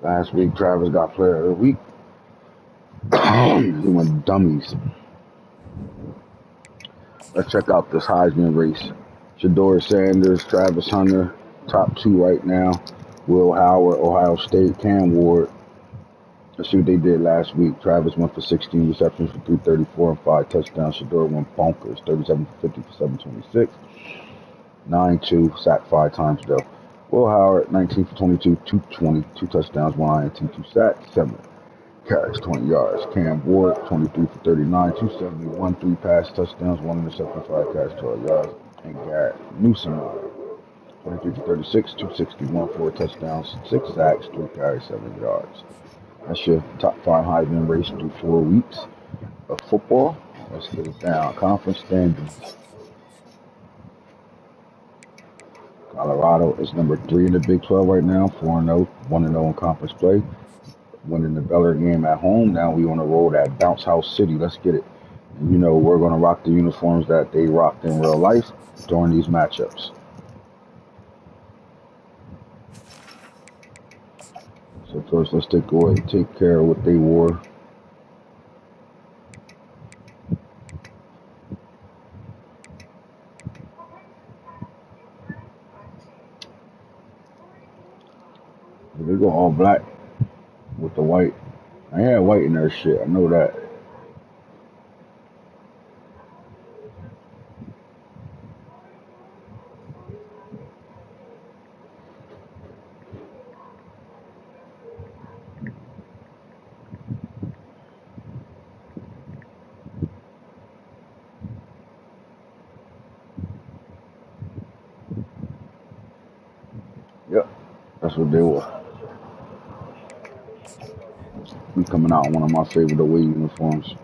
Last week, Travis got player of the week. He went dummies. Let's check out this Heisman race. Shedeur Sanders, Travis Hunter, top two right now. Will Howard, Ohio State, Cam Ward. Let's see what they did last week. Travis went for 16 receptions for 334 and 5 touchdowns. Shedeur went bonkers, 37 for 50 for 726. 9-2, sacked 5 times though. Will Howard, 19 for 22, 220, 2 touchdowns, 1 INT, 2 sacks, 7 carries, 20 yards. Cam Ward, 23 for 39, 271, 3 pass touchdowns, 1 interception, 5 carries, 12 yards. And Garrett Newsom, 23 for 36, 261, 4 touchdowns, 6 sacks, 3 carries, 7 yards. That's your top 5 Heisman race through 4 weeks of football. Let's get it down. Conference standings. Colorado is number 3 in the Big 12 right now, 4-0, 1-0 in conference play. Winning the Baylor game at home. Now we on the road at Bounce House City. Let's get it. And you know we're going to rock the uniforms that they rocked in real life during these matchups. So first, let's take care of what they wore. They go all black with the white. I had white in their shit. I know that. Yep, that's what they were. We coming out in one of my favorite away uniforms.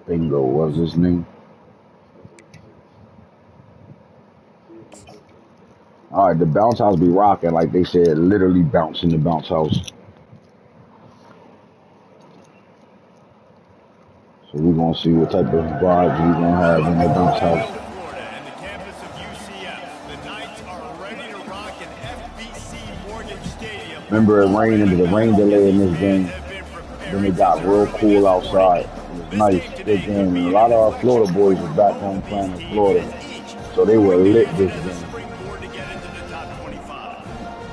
Bingo was his name. All right, the bounce house be rocking, like they said, literally bouncing the bounce house. So we're gonna see what type of vibes we're gonna have in the bounce house. And the campus of UCF. The Knights are ready to rock in FBC Mortgage Stadium. Remember it rained into the rain delay in this game. Then it got real cool outside. It was nice, good game. And a lot of our Florida boys was back home playing in Florida. So they were lit this game.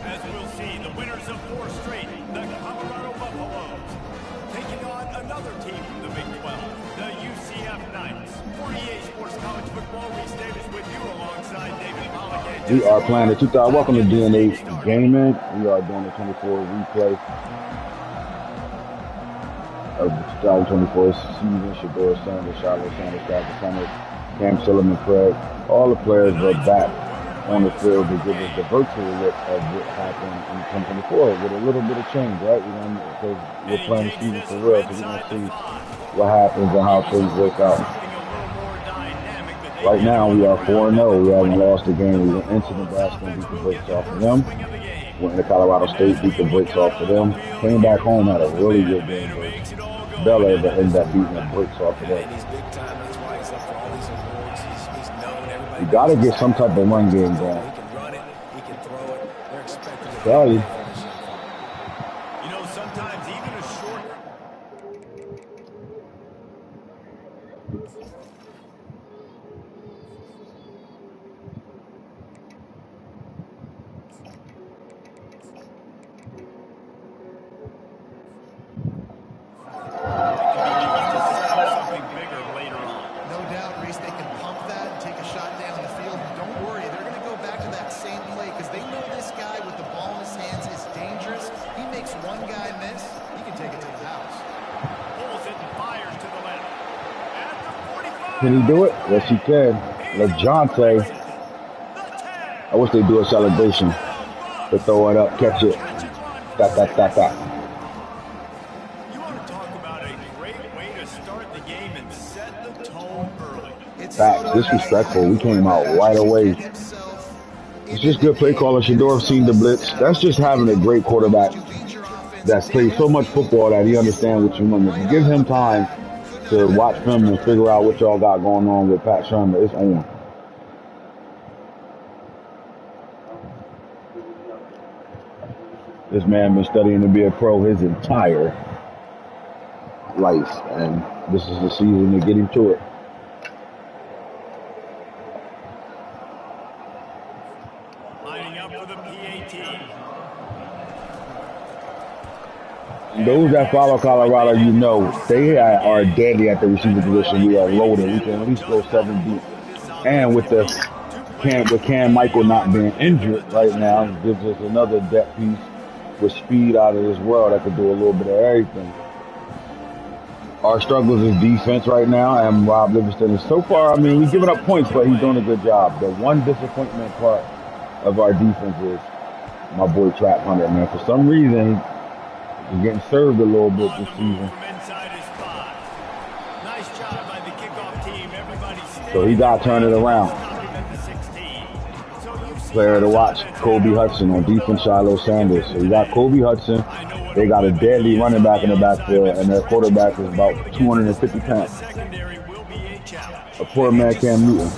As we'll see, the winners of 4 straight, the Colorado Buffaloes, taking on another team from the Big 12, the UCF Knights. 48 Sports College Football, Reese Davis with you alongside David Pollock. We are playing the 2000. Welcome to DNA Gaming. We are doing the 24 replay of the 2024 season. Shedeur Sanders, Charlotte Sanders, Travis Hunter, Cam Silliman, Craig. All the players are back on the field to give us the virtual look of what happened in 2024 with a little bit of change, right? Because we're playing the season for real, so we're going to see what happens and how things work out. Right now, we are 4-0. We haven't lost a game. We went into Nebraska and beat the brakes off of them. Went into Colorado State, beat the brakes off of them. Came back home, had a really good game. Bella ended up beating the brakes off of them. You got to get some type of run game going. Tell you. You know, sometimes even a short. Can he do it? Yes, he can. LeJohntay. I wish they'd do a celebration. To throw it up, catch it. That. You want to talk about a great way to start the game and set the tone early. Facts. Disrespectful. We came out right away. It's just good play calling. Shedeur seen the blitz. That's just having a great quarterback that's played so much football that he understands what you want. If you give him time to watch film and figure out what y'all got going on with Pat Shermer, it's on. This man been studying to be a pro his entire life, and this is the season to get him to it. Lining up for the PAT. Those that follow Colorado, you know, they are deadly at the receiver position. We are loaded. We can at least go 7 deep. And with Cam Michael not being injured right now, gives us another depth piece with speed out of this world that could do a little bit of everything. Our struggles is defense right now, and Rob Livingston is so far, I mean, we've given up points, but he's doing a good job. The one disappointment part of our defense is my boy Trap Hunter, man. For some reason, he's getting served a little bit this season. So he got to turn it around. Player to watch, Kobe Hudson. On defense, Shiloh Sanders. So you got Kobe Hudson. They got a deadly running back in the backfield, and their quarterback is about 250 pounds. A poor man, Cam Newton.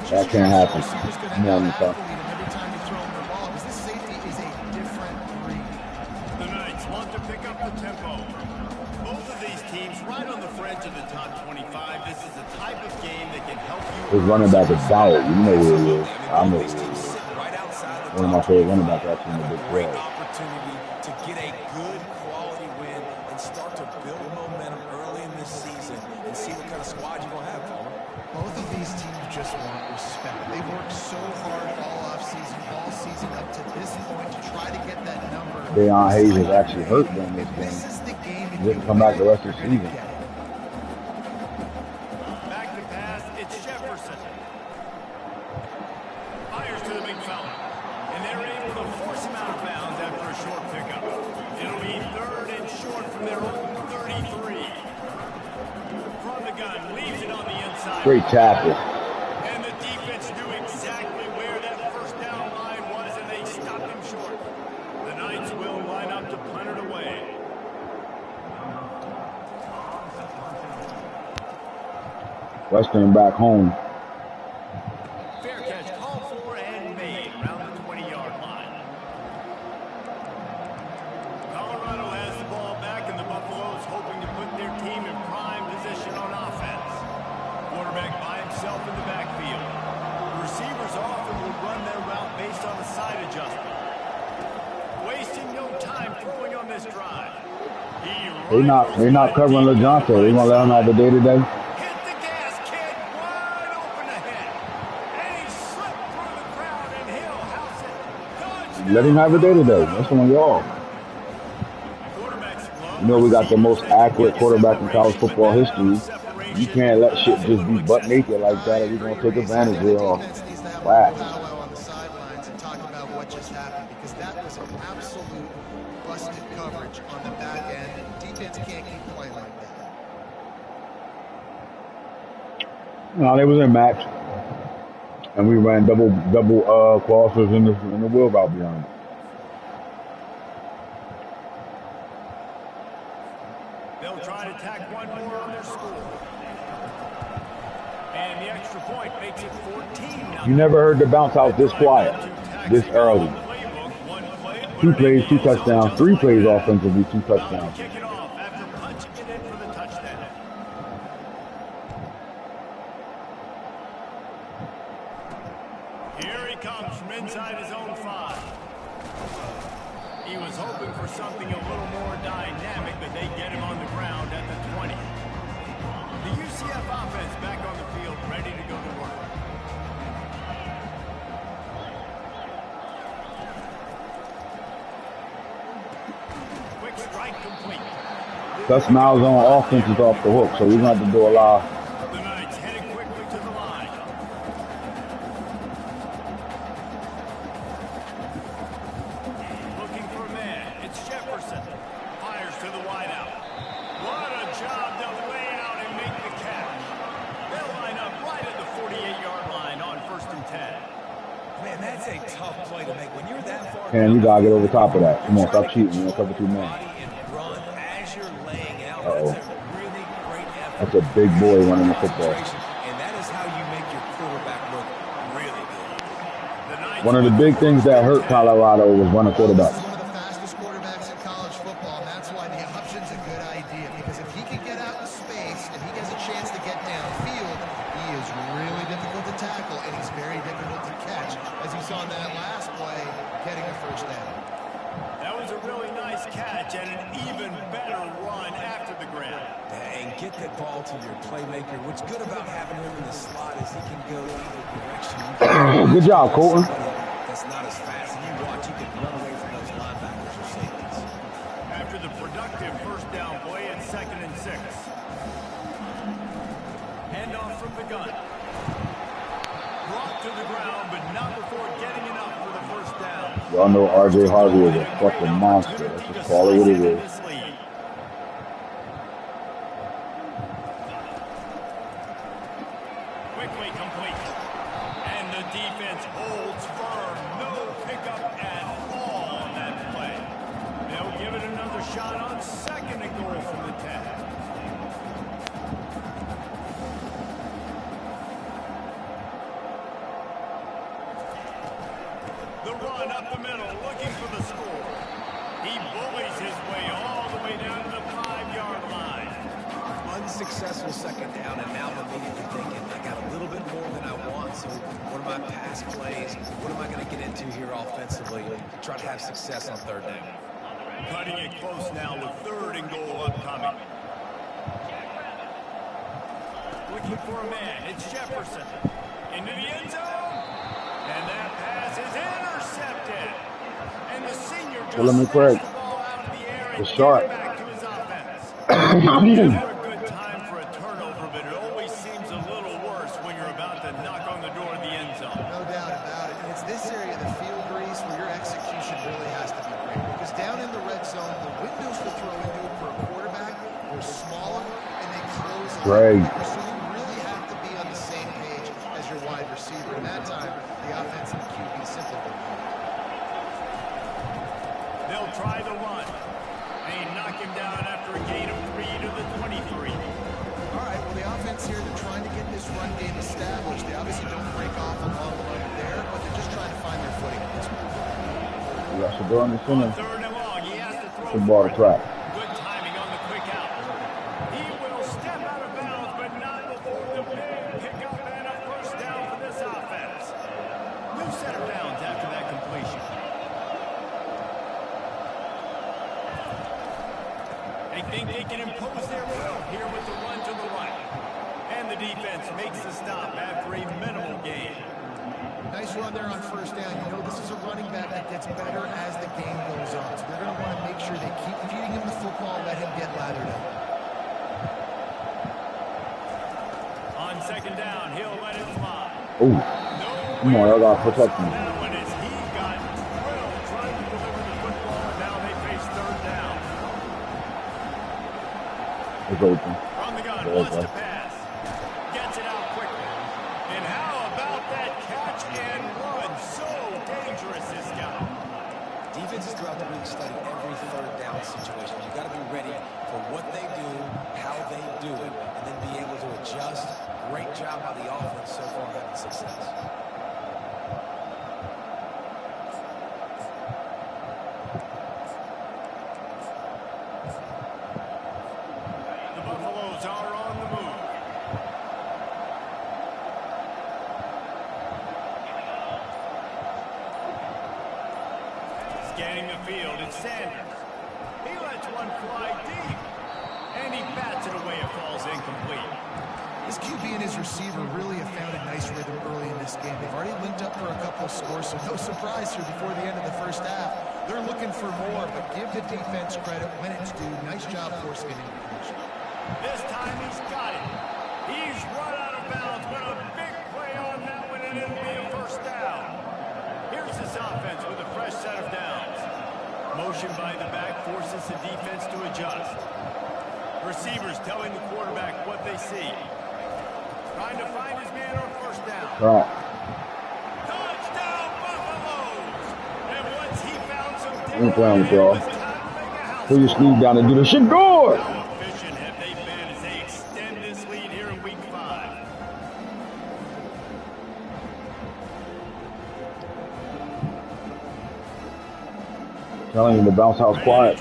That can't happen. Come on, Nico. The Knights want to pick up the tempo. Both of these teams right on the fringe of the top 25. This is the type of game that can help you. His running back is Ballard. You know who he is. I know who he is. One of my favorite running backs actually in the Big 12. Opportunity to get a good quality win and start to build momentum early in this season and see what kind of squad you're going to have, Palmer. Both of these teams just want respect. They've worked so hard all season up to this point to try to get that number. Deion Hayes is actually hurt during this game. This is the game. He didn't come back the rest of the season. Back to pass, it's Jefferson. Fires to the big fella. And they're able to force him out of bounds after a short pickup. It'll be 3rd and short from their own 33. From the gun, leaves it on the inside. Great tackle. And the defense knew exactly where that first down line was, and they stopped him short. The Knights will line up to punt it away. Western back home. Fair catch called for and made around the 20-yard line. Colorado has the ball back, and the Buffaloes hoping to put their team in prime position on offense. Quarterback by himself in the backfield. The receivers often will run their route based on a side adjustment. Wasting no time throwing on this drive. They're not covering LeJohn. They're gonna let him have the day-to-day. Hit the gas, kid. Wide open ahead. And he slipped through the crowd, and he'll house it. Let him have the day-to-day. That's on y'all. You know we got the most accurate quarterback in college football history. You can't let shit just be butt naked like that, or you're gonna take advantage of it all. Wow. On the sidelines and talk about what just happened, because that was an absolute busted coverage on the back end, and defense can't keep playing like that. No, they was in match, and we ran double crossers in the wheel route behind. They'll try to tack one more on their score. And the extra point makes it 14. You never heard the bounce out this quiet, this early. 2 plays, 2 touchdowns, 3 plays offensively, 2 touchdowns. Kick it off after punching it in for the touchdown. Here he comes from inside his own 5. He was hoping for something a little more dynamic, but they get him on the ground at the 20. The UCF offense back on the field, ready to go to work. Quick strike complete. Gus Miles on offense is off the hook, so we're going to have to do a lot. The Knights heading quickly to the line. Looking for a man. It's Jefferson. Fires to the wideout. What a job to lay out and make the catch. They'll line up right at the 48-yard line on 1st and 10. Man, that's a tough play to make when you're that far. And you got to get over top of that. Come on, stop cheating. You're going to cover 2 men. As you're laying out, Uh-oh. that's a really great effort. That's a big boy running the football. And One of the big things that hurt Colorado was running quarterback. This is one of the fastest quarterbacks in college football, and that's why the option's a good idea. Because if he can get out in space and he gets a chance to get downfield, he is really difficult to tackle, and he's very difficult to catch, as you saw in that last play, getting a first down. That was a really nice catch and an even better run after the grab. And get that ball to your playmaker. What's good about having him in the slot is he can go either direction. Good job, Colton. That's not as fast. And you watch, you can run away from those linebackers or safeties. After the productive first down play at 2nd and 6. Handoff from the gun. Brought to the ground, but not before getting enough for the first down. Y'all know R.J. Harvey is a fucking monster. Let's just call it what it is. Quickly complete. And the defense holds firm. No pickup at all on that play. They'll give it another shot on 2nd and goal from the 10. The run up the middle, looking for the score. He bullies his way all the way down to the 5-yard line. Unsuccessful second down, and now I'm immediately thinking, I got a little bit more than I want, so what are my pass plays? What am I going to get into here offensively to try to have success on 3rd down? Cutting it close now with 3rd and goal upcoming. Looking for a man, it's Jefferson. Into the end zone. And that pass is intercepted. And the senior just Well, let me snatched pray. the ball out of the air and It's gave short. it back to his offense. Never a good time for a turnover, but it always seems a little worse when you're about to knock on the door of the end zone. No doubt about it. And it's this area of the field, Reese, where your execution really has to be great. Because down in the red zone, the windows to throw into for a quarterback are smaller and they close a lot Right. quicker. So you really have to be on the same page as your wide receiver. And that time, the offensive QB simply didn't have it. They'll try the run. They knock him down after a gain of 3 to the 23. All right, well, the offense here, they're trying to get this run game established. They obviously don't break off a long run there, but they're just trying to find their footing at this point. You got Shador in the center. 3rd and long, he has to throw The ball to for it. track. Good timing on the quick out. He will step out of bounds, but not before the big pickup and a first down for this offense. New set of downs after that completion. They think they can impose their will here with the run to the right. And the defense makes the stop after a minimal gain. Nice run there on first down. You know this is a running back that gets better as the game goes on. So they're going to want to make sure they keep feeding him the football, let him get lathered up. On 2nd down, he'll let it fly. Ooh. Come on, y'all gotta protect him. That one is he got drilled trying to deliver the football, and now they face 3rd down. It's open. From the gun, There wants you to go. pass. Gets it out quickly. And how about that catch and run? So dangerous, this guy. Defenses throughout the league study every 3rd down situation. You got to be ready for what they do, how they do it, and then be able to adjust. Great job by the offense so far having success. The Buffaloes are on the move. Scanning the field, it's Sanders. He lets one fly deep. And he bats it away, it falls incomplete. This QB and his receiver really have found a nice rhythm early in this game. They've already linked up for a couple of scores, so no surprise here before the end of the first half. They're looking for more, but give the defense credit when it's due. Nice job forcing an incompletion. This time he's got it. He's run out of bounds, but a big play on that one, and it'll be a first down. Here's this offense with a fresh set of downs. Motion by the back forces the defense to adjust. Receivers telling the quarterback what they see. Trying to find his man on first down. Right. Touchdown, Buffaloes! And once he found some Ain't playing with y'all. it was time to make a house Pull your call. sleeve down and do the shit good. How efficient have they been as they extend this lead here in Week 5? Telling you the bounce house quiet.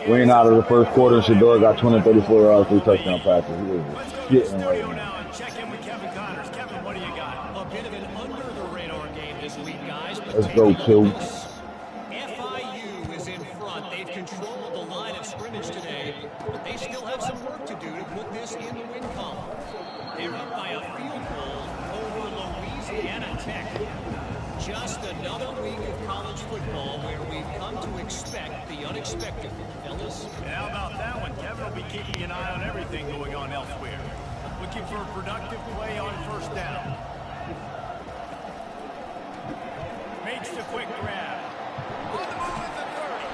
We ain't out of the first quarter. Shador got 234 yards, 3 touchdown passes. He was just shitting right now. Check in with Kevin Connors. Kevin, what do you got? A bit of an under-the-radar game this week, guys. Let's go, two. FIU is in front. They've controlled the line of scrimmage today, but they still have some work to do to put this in the win column. They're up by a field goal over Louisiana Tech. Just another week of college football where we've come to expect the unexpected, fellas. And how about that one? Kevin will be keeping an eye on everything going on elsewhere. Looking for a productive play on first down. Makes the quick grab. On the move at the 30.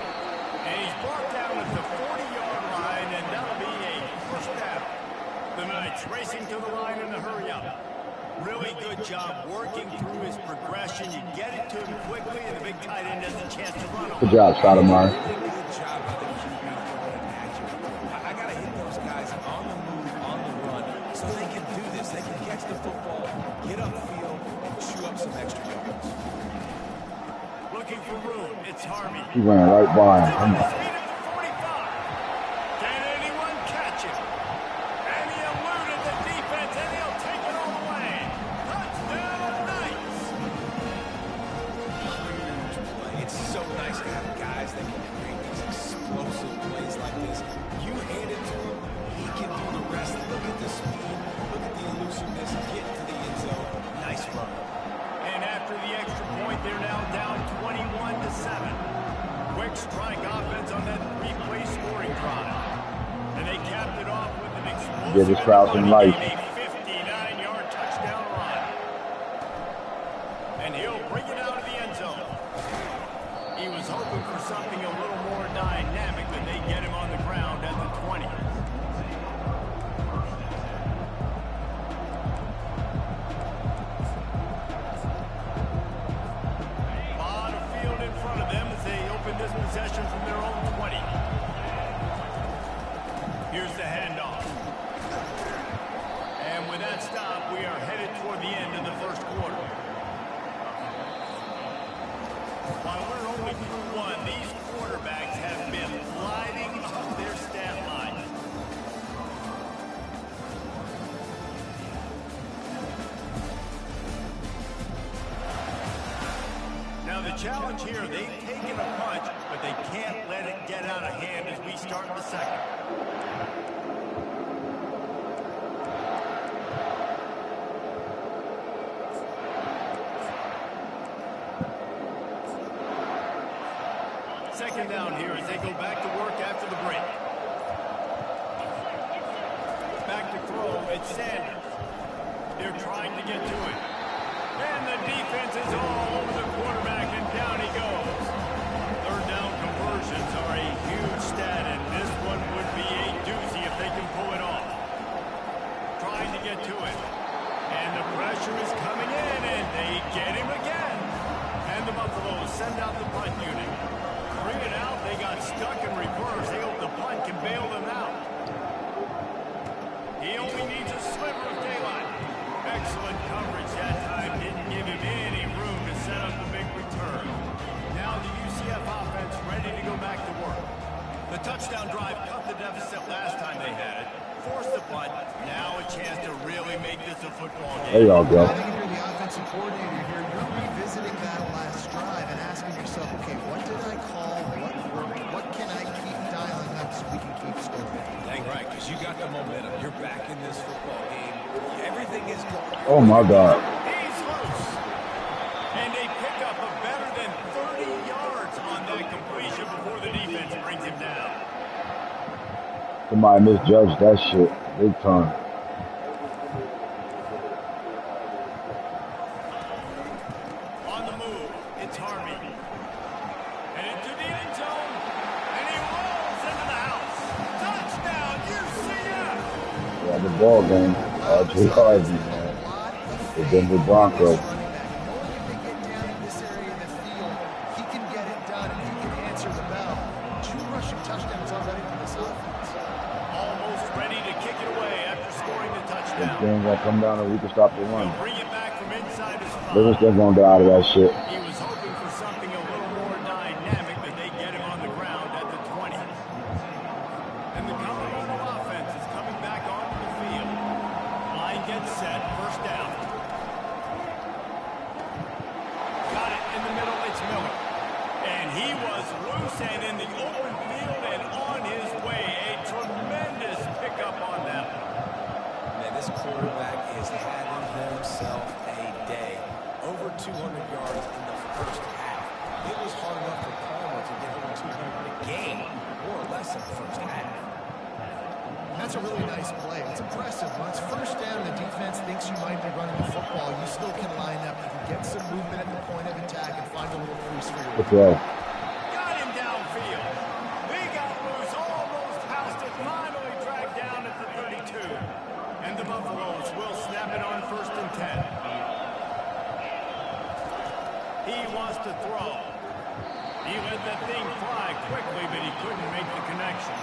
And he's brought down at the 40-yard line, and that'll be a first down. The Knights racing to the line in the hurry-up. Really good job working through his progression. You get it to him quickly, and the big tight end has a chance to run on. Good job, Stoudemire. Good job by the QB throwing it accurate. I got to hit those guys on the move, on the run, so they can do this. They can catch the football, get upfield, and chew up some extra yards. Looking for room. It's Harvey. He ran right by him. Come on. Can anyone catch him? And he eluded the defense, and he'll take it all the way. Touchdown, Knights! It's so nice to have guys that can create these explosive plays like this. You hand it to him, he can do the rest. Look at the speed, look at the elusiveness, get to the end zone. Nice run. And after the extra point, they're now down 21-7. Quick strike offense on that three-play scoring drive. And they capped it off with an explosive Give this crowd some life. 59-yard touchdown run. And he'll bring it out of the end zone. He was hoping for something a little more dynamic, but they get him on the ground at the 20. In front of them as they open this possession from their own 20. Here's the handoff. And with that stop, we are headed toward the end of the first quarter. While we're only through one, these quarterbacks have been lighting up their stat line. Now the challenge here, they've taken a punch, but they can't let it get out of hand as we start the second. Second down here as they go back to work after the break. Back to throw, it's Sanders. They're trying to get to it. And the defense is all over the quarterback, and down he goes. Third down conversions are a huge stat, and this one would be a doozy if they can pull it off. Trying to get to it. And the pressure is coming in, and they get him again. And the Buffaloes send out the punt unit. Bring it out. They got stuck in reverse. They hope the punt can bail them out. He only needs a sliver of daylight. Excellent coverage that time. Didn't give him any room to set up the big return. Now the UCF offense ready to go back to work. The touchdown drive cut the deficit last time they had it. Forced the punt. Now a chance to really make this a football game. There y'all go. I think if you're the offensive coordinator here, you're revisiting that last drive and asking yourself, okay, what did I call? What worked? What can I keep dialing up so we can keep scoring? Dang right, because you got the momentum. You're back in this football game. Everything is going. Oh my God. He's loose. And they pick up a better than 30 yards on that completion before the defense brings him down. Somebody misjudged that shit big time. On the move, it's Harvey. And into the end zone. And he rolls into the house. Touchdown, UCF! Yeah, the ball game. R.J. Harvey, man. The Denver Broncos. This game gonna come down and we can stop the run. Bring it back from inside his spot. Livingston's gonna get out of that shit. 200 yards in the first half. It was hard enough for Palmer to get over 200 in a game, more or less in the first half. That's a really nice play. It's impressive. When it's first down and the defense thinks you might be running the football, you still can line up. You can get some movement at the point of attack and find a little crease for your Good throw. Got him downfield. He got loose, almost housed it, finally dragged down at the 32. And the Buffaloes will snap it on 1st and 10. He wants to throw. He let that thing fly quickly, but he couldn't make the connection.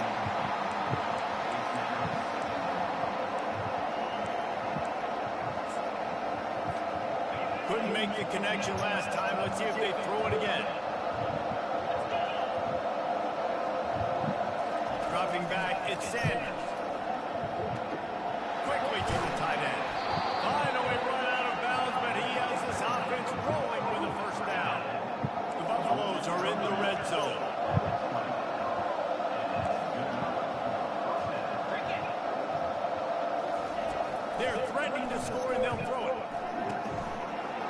Couldn't make the connection last time. Let's see if they throw it again. Dropping back, it's Sanders. Quickly to the tight end. Finally run out of bounds, but he has this offense rolling with a first down. The Buffaloes are in the red zone. They're threatening to score, and they'll throw it.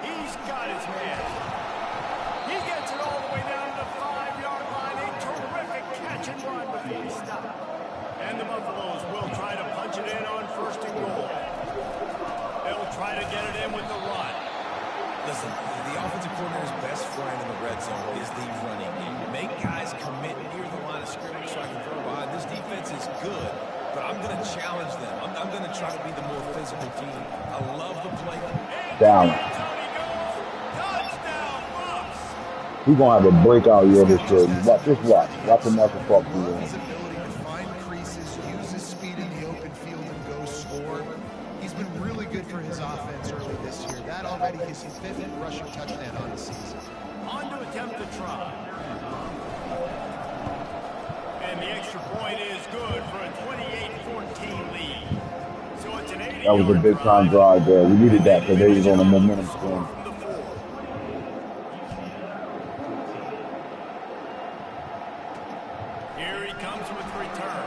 He's got his man. He gets it all the way down to the 5-yard line. A terrific catch and run before he stopped. And the Buffaloes will try to punch it in on 1st and goal. They'll try to get it in with the run. Listen, the offensive coordinator's best friend in the red zone is the running game. Make guys commit near the line of scrimmage so I can throw behind. This defense is good, but I'm going to challenge them. I'm going to try to be the more physical team. I love the play. Down. He's going to have a breakout year this year. Just watch. Watch him Marcus Falk do that. His ability to find creases, use his speed in the open field, and go score. He's been really good for his offense early this year. That already is his 5th rushing touchdown on the season. On to attempt the try. And the extra point is good for a 28-14 lead. So it's an 80-yard That was a big time drive there. We needed that because they was on a momentum swing. Here he comes with return.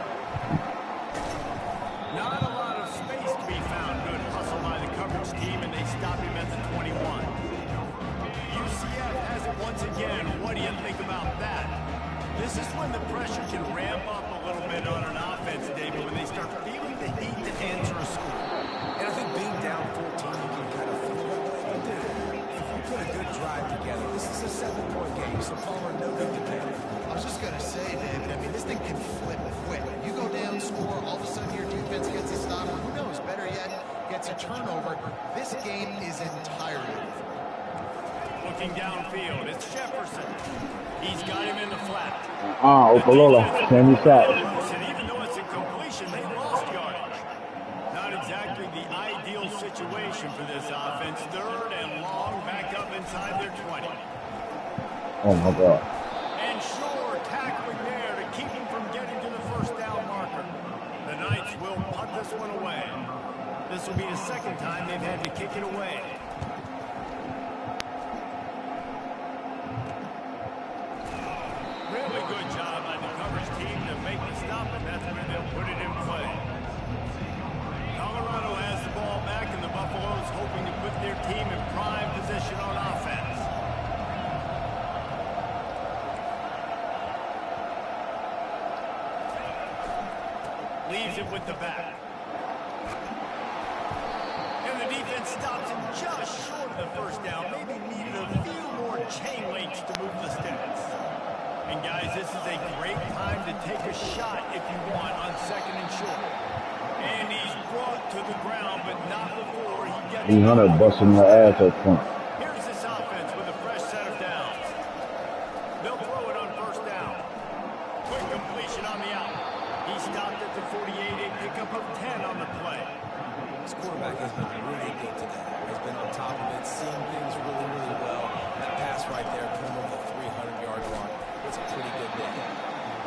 Not a lot of space to be found. Good hustle by the coverage team, and they stop him at the 21. UCF has it once again. What do you think about that? This is when the pressure can ramp up a little bit on an offense, David, when they start feeling the heat to answer a score. And I think being down 14, you can kind of feel that way. But dude, if you put a good drive together, this is a 7-point game, so Palmer, no need to panic. I was just going to say, David, I mean, this thing can flip quick. You go down, score, all of a sudden your defense gets a stop. Who knows? Better yet, gets a turnover. This game is entirely different. Looking downfield, it's Jefferson. He's got him in the flat. Okalola, Sammy Sack. And even though it's a completion, they lost yardage. Not exactly the ideal situation for this offense. 3rd and long, back up inside their 20. Oh my God. And sure, tackling there to keep him from getting to the first down marker. The Knights will punt this one away. This will be the 2nd time they've had to kick it away. Really good job by the coverage team to make the stop, and that's where they'll put it in play. Colorado has the ball back, and the Buffaloes hoping to put their team in prime position on offense. Leaves it with the back. And the defense stops him just short of the first down. Maybe needed a few more chain links to move the stats. And guys, this is a great time to take a shot if you want on 2nd and short. And he's brought to the ground, but not before he gets... Hunter busting her ass up front. Here's this offense with a fresh set of downs. They'll throw it on 1st down. Quick completion on the out. He stopped at the 48, a pickup of 10 on the play. This quarterback has been really good today. Has been on top of it, seeing things really, really well. That pass right there, put him over the 300-yard mark. It's a pretty good day.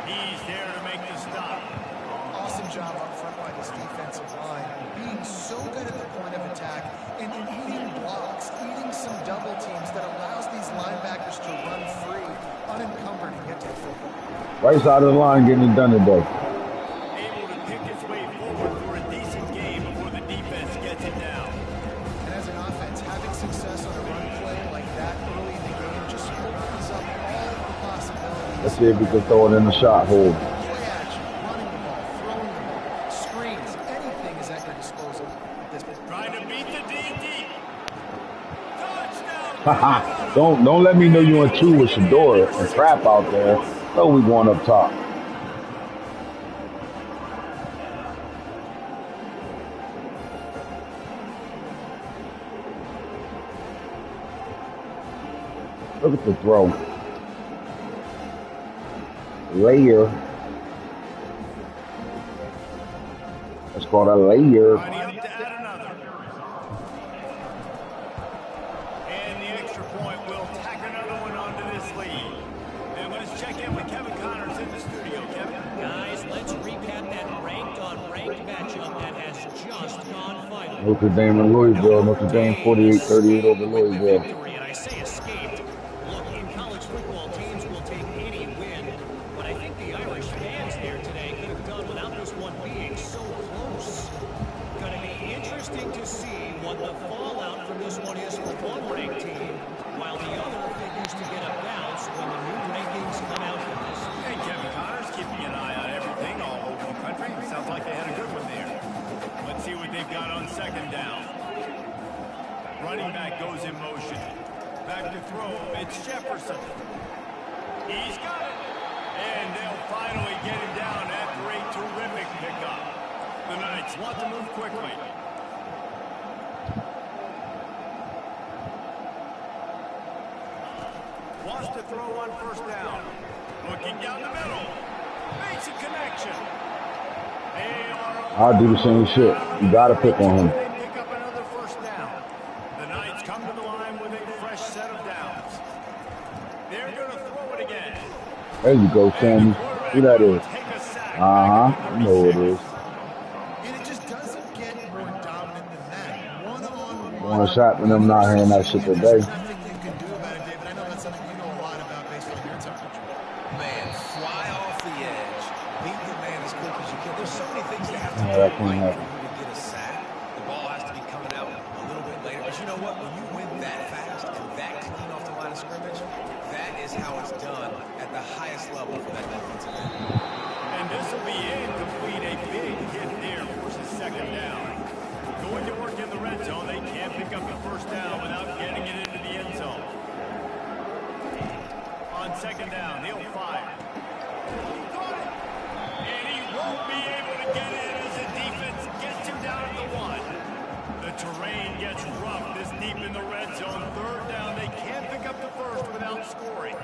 He's there to make the stop. Awesome job up front by this defensive line. Being so good at the point of attack and eating blocks, eating some double teams that allows these linebackers to run free, unencumbered, and get to the football. Right side of the line getting it done today. Able to pick his way forward for a decent game before the defense gets it down. And as an offense, having success on a run play like see if we can throw it in the shot hole. Play action, running the ball, throwing the ball, screens, anything is at your disposal at this point. Trying to beat the DD. Touchdown. Haha. Don't let me know you in two with Shador and Trap out there. So we going up top. Look at the throw. Layer. It's called a layer. Lining up to add another. And the extra point will tack another one onto this lead. And let's check in with Kevin Connors in the studio. Kevin? Guys, let's recap that ranked-on-ranked matchup that has just gone final. Notre Dame and Louisville. Notre Dame 48-38 over Louisville. Victory, and I say escaped. Look, in college football, teams will take any win, but I think the Irish fans there today could have done without this one being so close. Going to be interesting to see what the fallout from this one is for one ranked team, while the other figures to get a bounce when the new rankings come out for this. Hey, Kevin Connors, keeping an eye on everything all over the country. Sounds like they had a good one there. Let's see what they've got on second down. Running back goes in motion. Back to throw. It's Jefferson. He's got it. And they'll finally get him down after a terrific pickup. The Knights want to move quickly. Wants to throw on first down. Looking down the middle. Makes a connection. I'll do the same shit. You gotta pick on him. They pick up another first down. The Knights come to the line with a fresh set of downs. They're going to throw it again. There you go, Sammy. Who that is? You know who it is. And it just doesn't get more dominant than that. One-on-one. One shot when I'm not hearing that shit today. There's nothing you can do about it, David. I know that's something you know a lot about based on your time. Man, fly off the edge. Beat the man as quick as you can. There's so many things that have to Yeah, go that right can't for happen. you to get a sack. The ball has to be coming out a little bit later. But you know what? When you win that fast and that clean off the line of scrimmage, that is how it's done at the highest level for that defensive end. And this will be incomplete. A big hit there forces second down. Going to work in the red zone. They can't pick up the first down without getting it into the end zone. On second down, he'll fire. And he won't be able to get in as the defense gets him down at the one. The terrain gets rough this deep in the red zone. Third down, they can't pick up the first without scoring.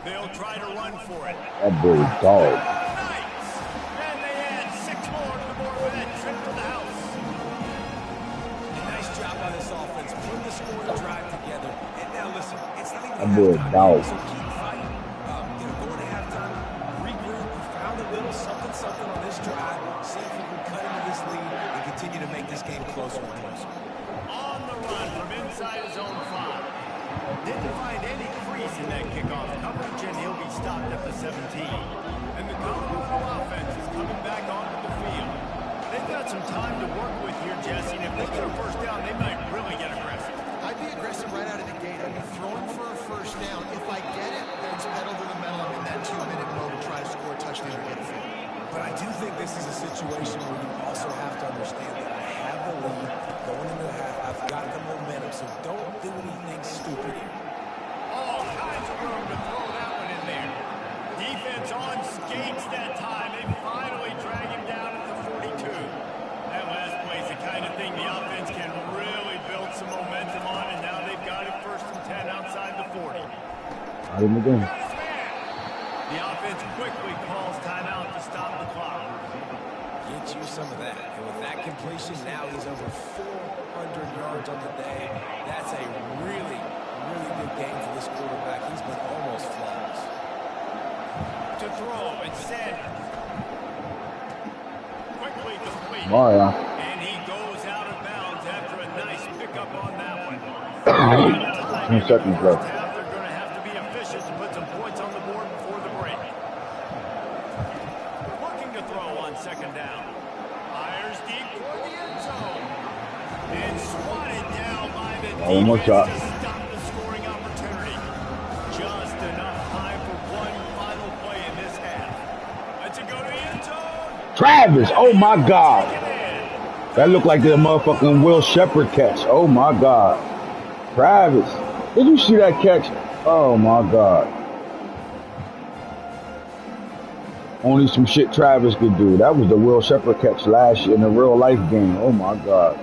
They'll try to run for it. That boy dog. Knights! And they add 6 more to the board with that trip to the house. Nice job by this offense. Put the scoring drive together. And now listen, it's not even That boy halftime. dog. So keep fighting. Going to halftime, regroup. You found a little something on this drive. See if you can cut into this lead and continue to make this game closer and closer. On the run from inside his own 5. Didn't find any crease in that kickoff coverage, and he'll be stopped at the 17. And the Colorado offense is coming back onto the field. They've got some time to work with here, Jesse, and if they get a first down, they might really get aggressive. I'd be aggressive right out of the gate. I'd be throwing for a first down. If I get it, then it's pedal to the metal. I'm in that 2-minute mode to try to score a touchdown or get a field. But I do think this is a situation where you also have to understand that I have the lead going into the half. I've got the momentum, so don't do anything stupid here. All kinds of room to throw that one in there. Defense on skates that time. They finally drag him down at the 42. That last play is the kind of thing the offense can really build some momentum on, and now they've got it 1st and 10 outside the 40. Out him again. The offense quickly calls timeout to stop the clock. Get you some of that. And with that completion, now he's over 400 yards on the day. That's a really good game for this quarterback. He's been almost flawless. To throw, it's Sanders. Quickly complete. Oh, yeah. And he goes out of bounds after a nice pickup on that one. 10 seconds left. They're going to have to be efficient to put some points on the board before the break. Looking to throw on second down. Fires deep for the end zone. And swatted down by the One more defense shot. to stop the scoring opportunity. Just enough Travis, oh my God. That looked like the motherfucking Will Shepherd catch. Oh my God. Travis, did you see that catch? Oh my God. Only some shit Travis could do. That was the Will Shepherd catch last year in a real life game. Oh my God.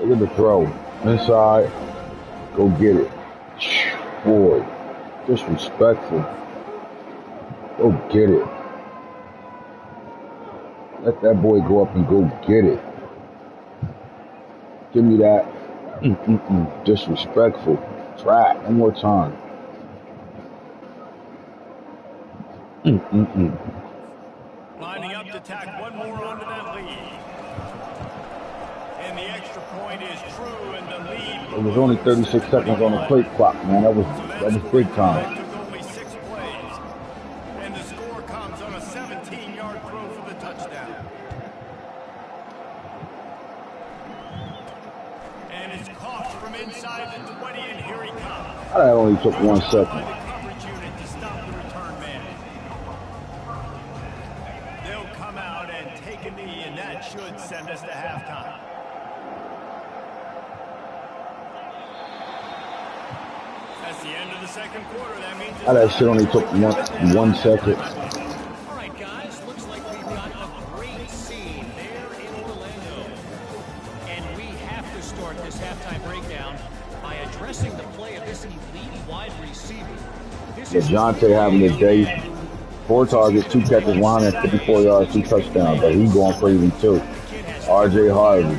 Look at the throw. Inside. Go get it. Boy. Disrespectful. Go get it. Let that boy go up and go get it. Give me that. Disrespectful. Try it one more time. Lining up to tack one more onto that lead. And the extra point is true, and the lead. It was only 36 seconds on the plate clock, man. That was big time. Took only 6 plays. And the score comes on a 17-yard throw for the touchdown. And it's caught from inside the 20, and here he comes. That only took 1 second. By the coverage unit to stop the return man. They'll come out and take a knee, and that should send us to halftime. That's the end of the second quarter. That means That shit only took 1 second. All right, guys, looks like we've got a great scene there in Orlando. And we have to start this halftime breakdown by addressing the play of this elite wide receiver. DeJounte having a day. 4 targets, 2 catches, 154 yards, 2 touchdowns. But he going crazy too. R.J. Harvey.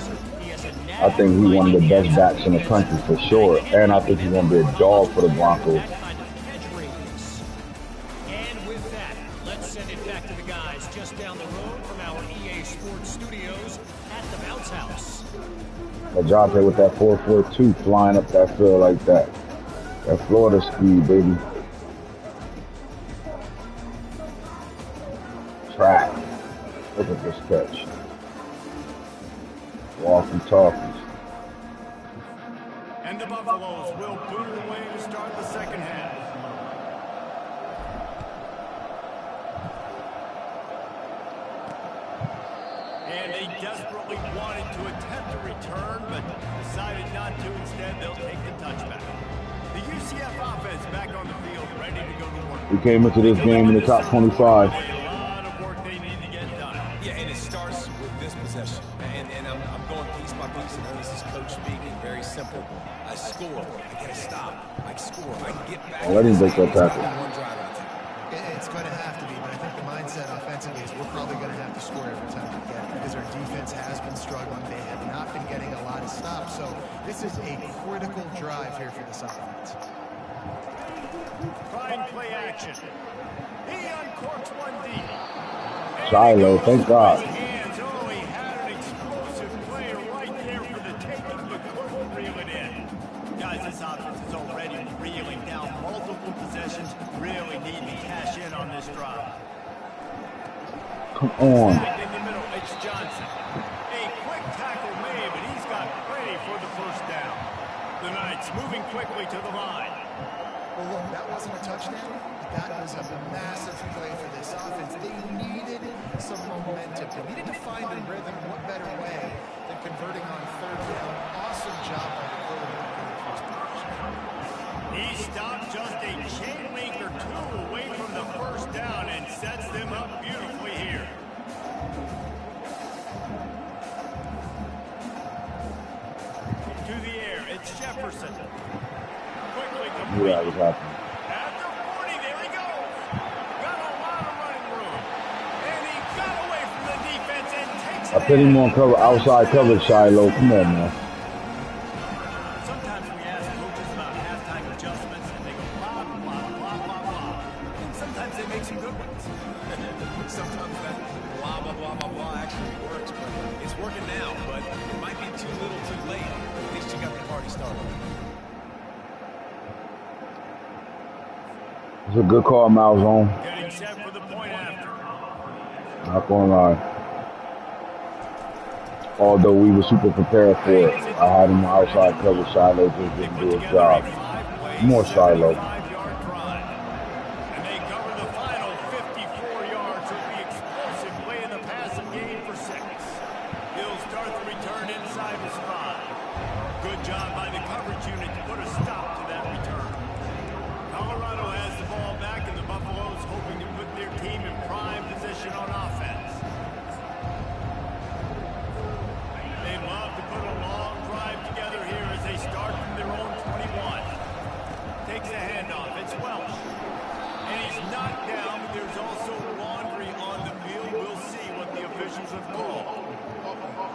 I think he's one of the best backs in the country for sure. And I think he's going to be a dog for the Broncos. And with that, let's send it back to the guys just down the road from our EA Sports Studios at the Bounce House. DeJounte with that 4.42 flying up that field like that. That Florida speed, baby. Track. Look at this catch. Walkie-talkies. And the Buffaloes will boot it away to start the second half. And they desperately wanted to attempt a return, but decided not to. Instead, they'll take the touchback. The UCF offense back on the field, ready to go to work. We came into this game in the top 25. A lot of work they need to get done. Yeah, and it starts with this possession. And I'm going piece by piece, and this is coach speaking. Very simple. I score. I get a stop. I score. I can get back. Let him break that tackle. One drive at a time. It's going to have to be, but I think the mindset offensively is we're probably going to have to score every time we get it because our defense has been struggling. They have not been getting a lot of stops. So this is a critical drive here for this offense. Fine play action. He uncorks one deep. Shiloh, thank God. Hands. Oh, he had an explosive player right there for the taking, but couldn't reel it in. Guys, this offense is already reeling down multiple possessions. Really need to cash in on this drive. Come on. In the middle, it's Johnson. A quick tackle made, but he's got plenty for the first down. The Knights moving quickly to the line. Well, look, that wasn't a touchdown. That was a massive play for this offense. They needed some momentum. They needed to find a rhythm. What better way than converting on third down? Awesome job by the quarterback. He stopped just a chain link or two away from the first down and sets them up beautifully here. To the air, it's Jefferson. Quickly complete. Yeah, was happening. After 40, there he goes. Got a lot of running room. And he got away from the defense and takes it. I put him on cover, outside coverage, Shiloh. Come on, man. Sometimes we ask coaches about halftime adjustments and they go blah, blah, blah, blah, blah. And sometimes they make some good ones. Sometimes that blah, blah, blah, blah, blah actually works, but it's working now, but it might be too little too late. At least you got the party started. It's a good call, Malzone. Getting set for the point after. Not gonna lie. Although we were super prepared for it, I had him outside cover. Shiloh just didn't do his job. More Shiloh. 5-yard drive. And they cover the final 54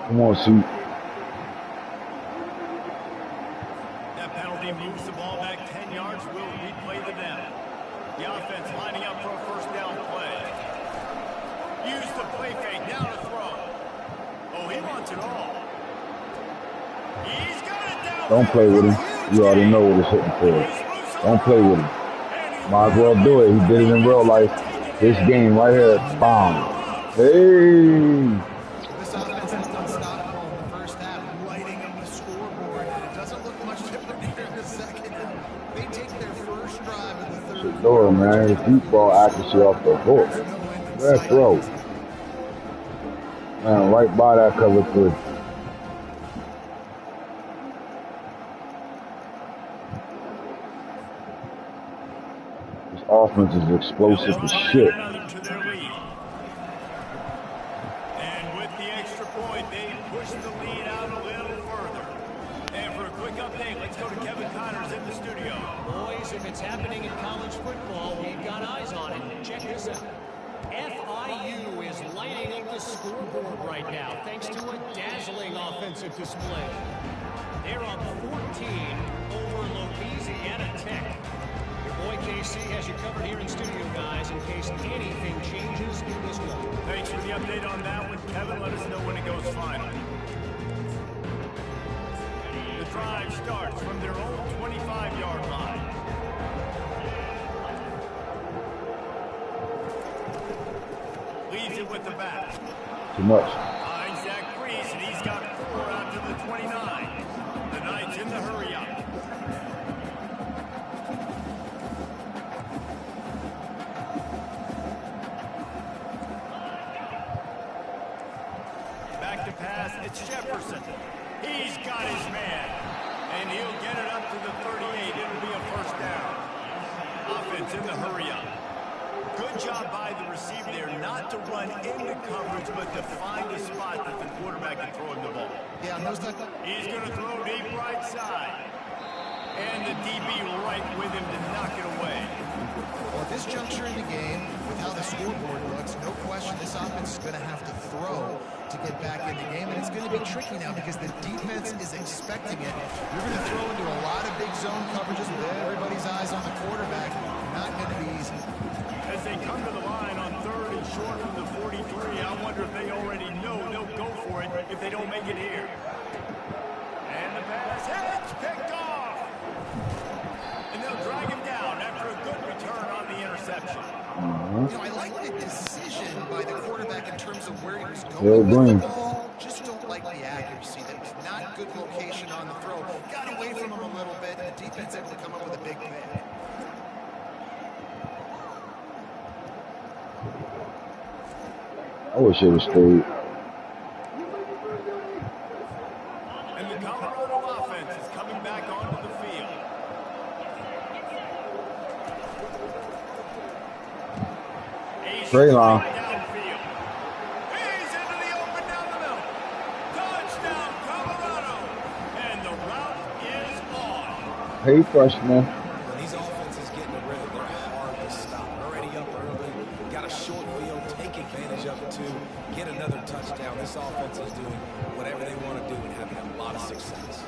Come on, see. That penalty moves the ball back 10 yards. Will replay the down. The offense lining up for a first down play. Use the play fake. Now to throw. Oh, he wants it all. He's got it down. Don't play with him. You already know what it's hitting for. Don't play with him. Might as well do it. He did it in real life. This game right here, bomb. Hey! This offense looked unstoppable in the first half, lighting up the scoreboard, and it doesn't look much different here in the second. They take their first drive in the third. Shador, man, his deep ball accuracy off the hook. That throw. Man, right by that cover 3. This offense is explosive as shit. And with the extra point, they push the lead out a little further. And for a quick update, let's go to Kevin Connors in the studio. Boys, if it's happening in college football, we've got eyes on it. Check this out. FIU is lighting up the scoreboard right now, thanks to a dazzling offensive display. They're up 14 over Louisiana Tech. Your boy KC has you covered here in studio, guys, in case anything changes in this one. Thanks for the update on that one, Kevin. Let us know when it goes final. The drive starts from their own 25-yard line. Leaves it with the back. Too much. Finds Zach Priest, and he's got 4 out to the 29. The Knights in the hurry-up. Back to pass, it's Jefferson. He's got his man, and he'll get it up to the 38. It'll be a first down. Offense in the hurry-up. Good job by the receiver there, not to run into coverage, but to find a spot that the quarterback can throw him the ball. Yeah, He's going to throw deep right side. And the DB right with him to knock it away. Well, at this juncture in the game, with how the scoreboard looks, no question this offense is going to have to throw to get back in the game, and it's going to be tricky now because the defense is expecting it. You're going to throw into a lot of big zone coverages with everybody's eyes on the quarterback. Not going to be easy. As they come to the line on 3rd and short from the 43, I wonder if they already know they'll go for it if they don't make it here. And the pass hits, picked off. And they'll drag him down after a good return on the interception. You know, I like the decision by the quarterback in terms of where he was going with the ball. Just don't like the accuracy. That was not good location on the throw. Got away from him a little bit, and the defense able to come up with a big play. I wish it would stayed. And the Colorado offense is coming back onto the field. Traylon. Downfield. He's into the open down the middle. Touchdown, Colorado. And the route is on. Hey, freshman. When these offenses get in the rhythm, they're hard to stop. Already up early, got a short field, take advantage of it too, get another touchdown. This offense is doing whatever they want to do and having a lot of success.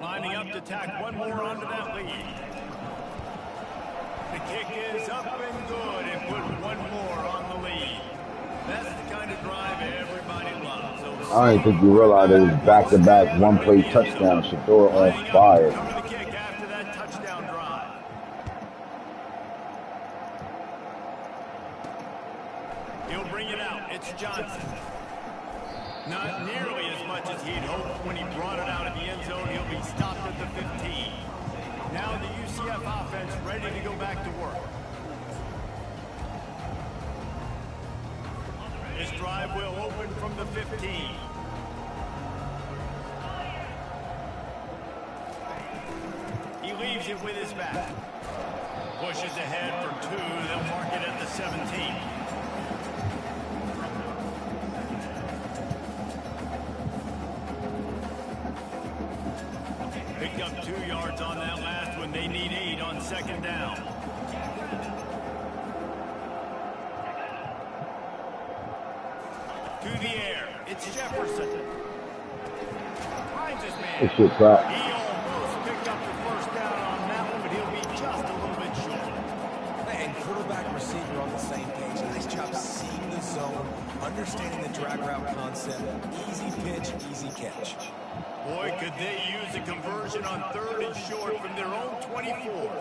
Lining up to tack one more onto that lead. The kick is up and good and put one more on the lead. That's the kind of drive everybody loves. I didn't think you realized it was back-to-back one-play touchdown. Shador on fire. Cover the kick after that touchdown drive. He'll bring it out. It's Johnson. Not nearly as much as he'd hoped when he brought it out of the end zone. He'll be stopped at the 15. Now the UCF offense ready to go back to work. This drive will open from the 15. He leaves it with his back. Pushes ahead for 2. They'll mark it at the 17. up 2 yards on that last one. They need 8 on second down. To the air. It's Jefferson. Finds his man. This shit crap. He almost picked up the first down on that one, but he'll be just a little bit short. And quarterback and receiver on the same page. Nice job seeing the zone, understanding the drag route concept. Easy pitch, easy catch. Boy, could they use a conversion on 3rd and short from their own 24.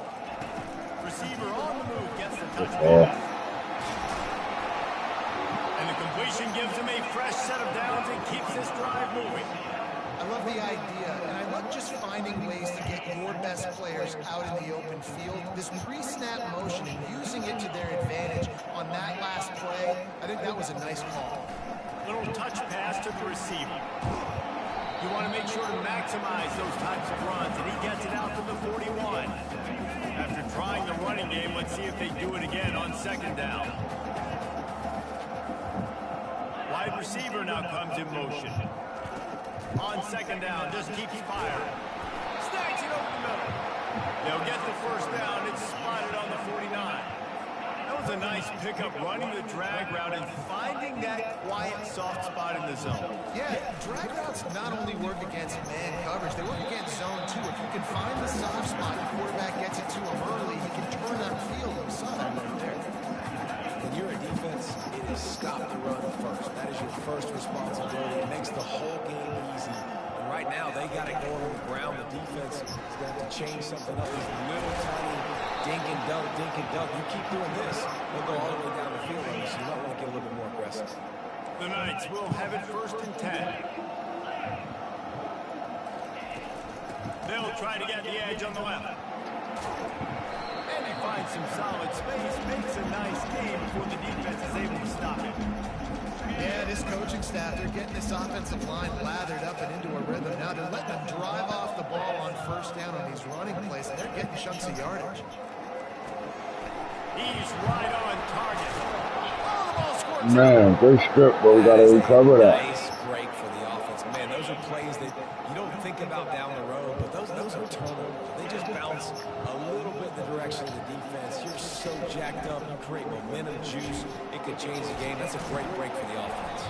Receiver on the move gets the touchdown. And the completion gives him a fresh set of downs and keeps this drive moving. I love the idea, and I love just finding ways to get your best players out in the open field. This pre-snap motion and using it to their advantage on that last play, I think that was a nice call. Little touch pass to the receiver. You want to make sure to maximize those types of runs, and he gets it out to the 41. After trying the running game, let's see if they do it again on second down. Wide receiver now comes in motion. On second down, just keeps firing. Snags it over the middle. They'll get the first down. It's spotted on the 49. That was a nice pickup, running the drag route and finding that quiet, soft spot in the zone. Yeah, drag routes not only work against man coverage, they work against zone too. If you can find the soft spot, the quarterback gets it to him early, he can turn that field. We saw that right there. When you're a defense, it is stop the run first. That is your first responsibility. It makes the whole game easy. And right now, they got it going on the ground. The defense is going to have to change something up. These little tiny dink and dunk, dink and dunk. You keep doing this, they'll go all the way down the field on you, so you might want to get a little bit more aggressive. The Knights will have it 1st and 10. They'll try to get the edge on the left. And he finds some solid space, makes a nice game before the defense is able to stop it. Yeah, this coaching staff, they're getting this offensive line lathered up and into a rhythm. Now they're letting them drive off the ball on first down on these running plays, and they're getting chunks of yardage. He's right on target. Oh, the ball scored. Man, great script, but we got to recover that. Nice break for the offense. Man, those are plays that you don't think about down the road, but those are turnovers. They just bounce a little bit in the direction of the defense. You're so jacked up. You create momentum juice. It could change the game. That's a great break for the offense.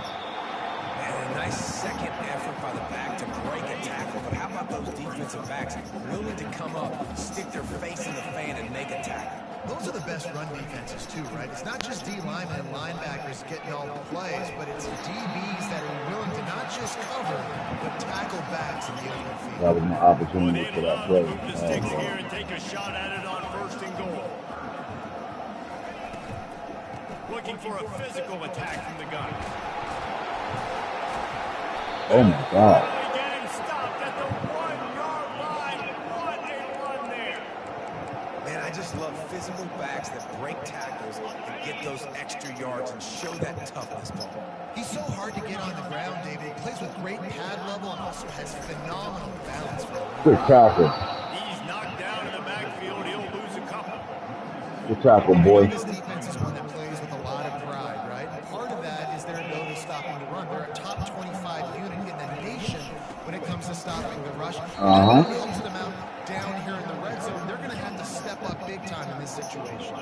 And a nice second effort by the back to break a tackle. But how about those defensive backs willing to come up, stick their face in the fan, and make a tackle? Those are the best run defenses too, right? It's not just D linemen and linebackers getting all the plays, but it's DBs that are willing to not just cover, but tackle backs in the open field. That was my opportunity for that play. Move the sticks here and take a shot at it on 1st and goal. Looking for a physical attack from the gun. Oh my God. Getting stopped at the 1-yard line. What a run there. Man, I just love physical backs that break tackles and get those extra yards and show that toughness ball. He's so hard to get on the ground, David. He plays with great pad level and also has phenomenal balance for him. Good tackle. He's knocked down in the backfield. He'll lose a couple. Good tackle, boy. This defense is one that plays with a lot of pride, right? And part of that is their ability to stopping the run. They're a top 25 unit in the nation when it comes to stopping the rush. And it helps them out down here in the red zone. They're going to have to step up big time in this situation.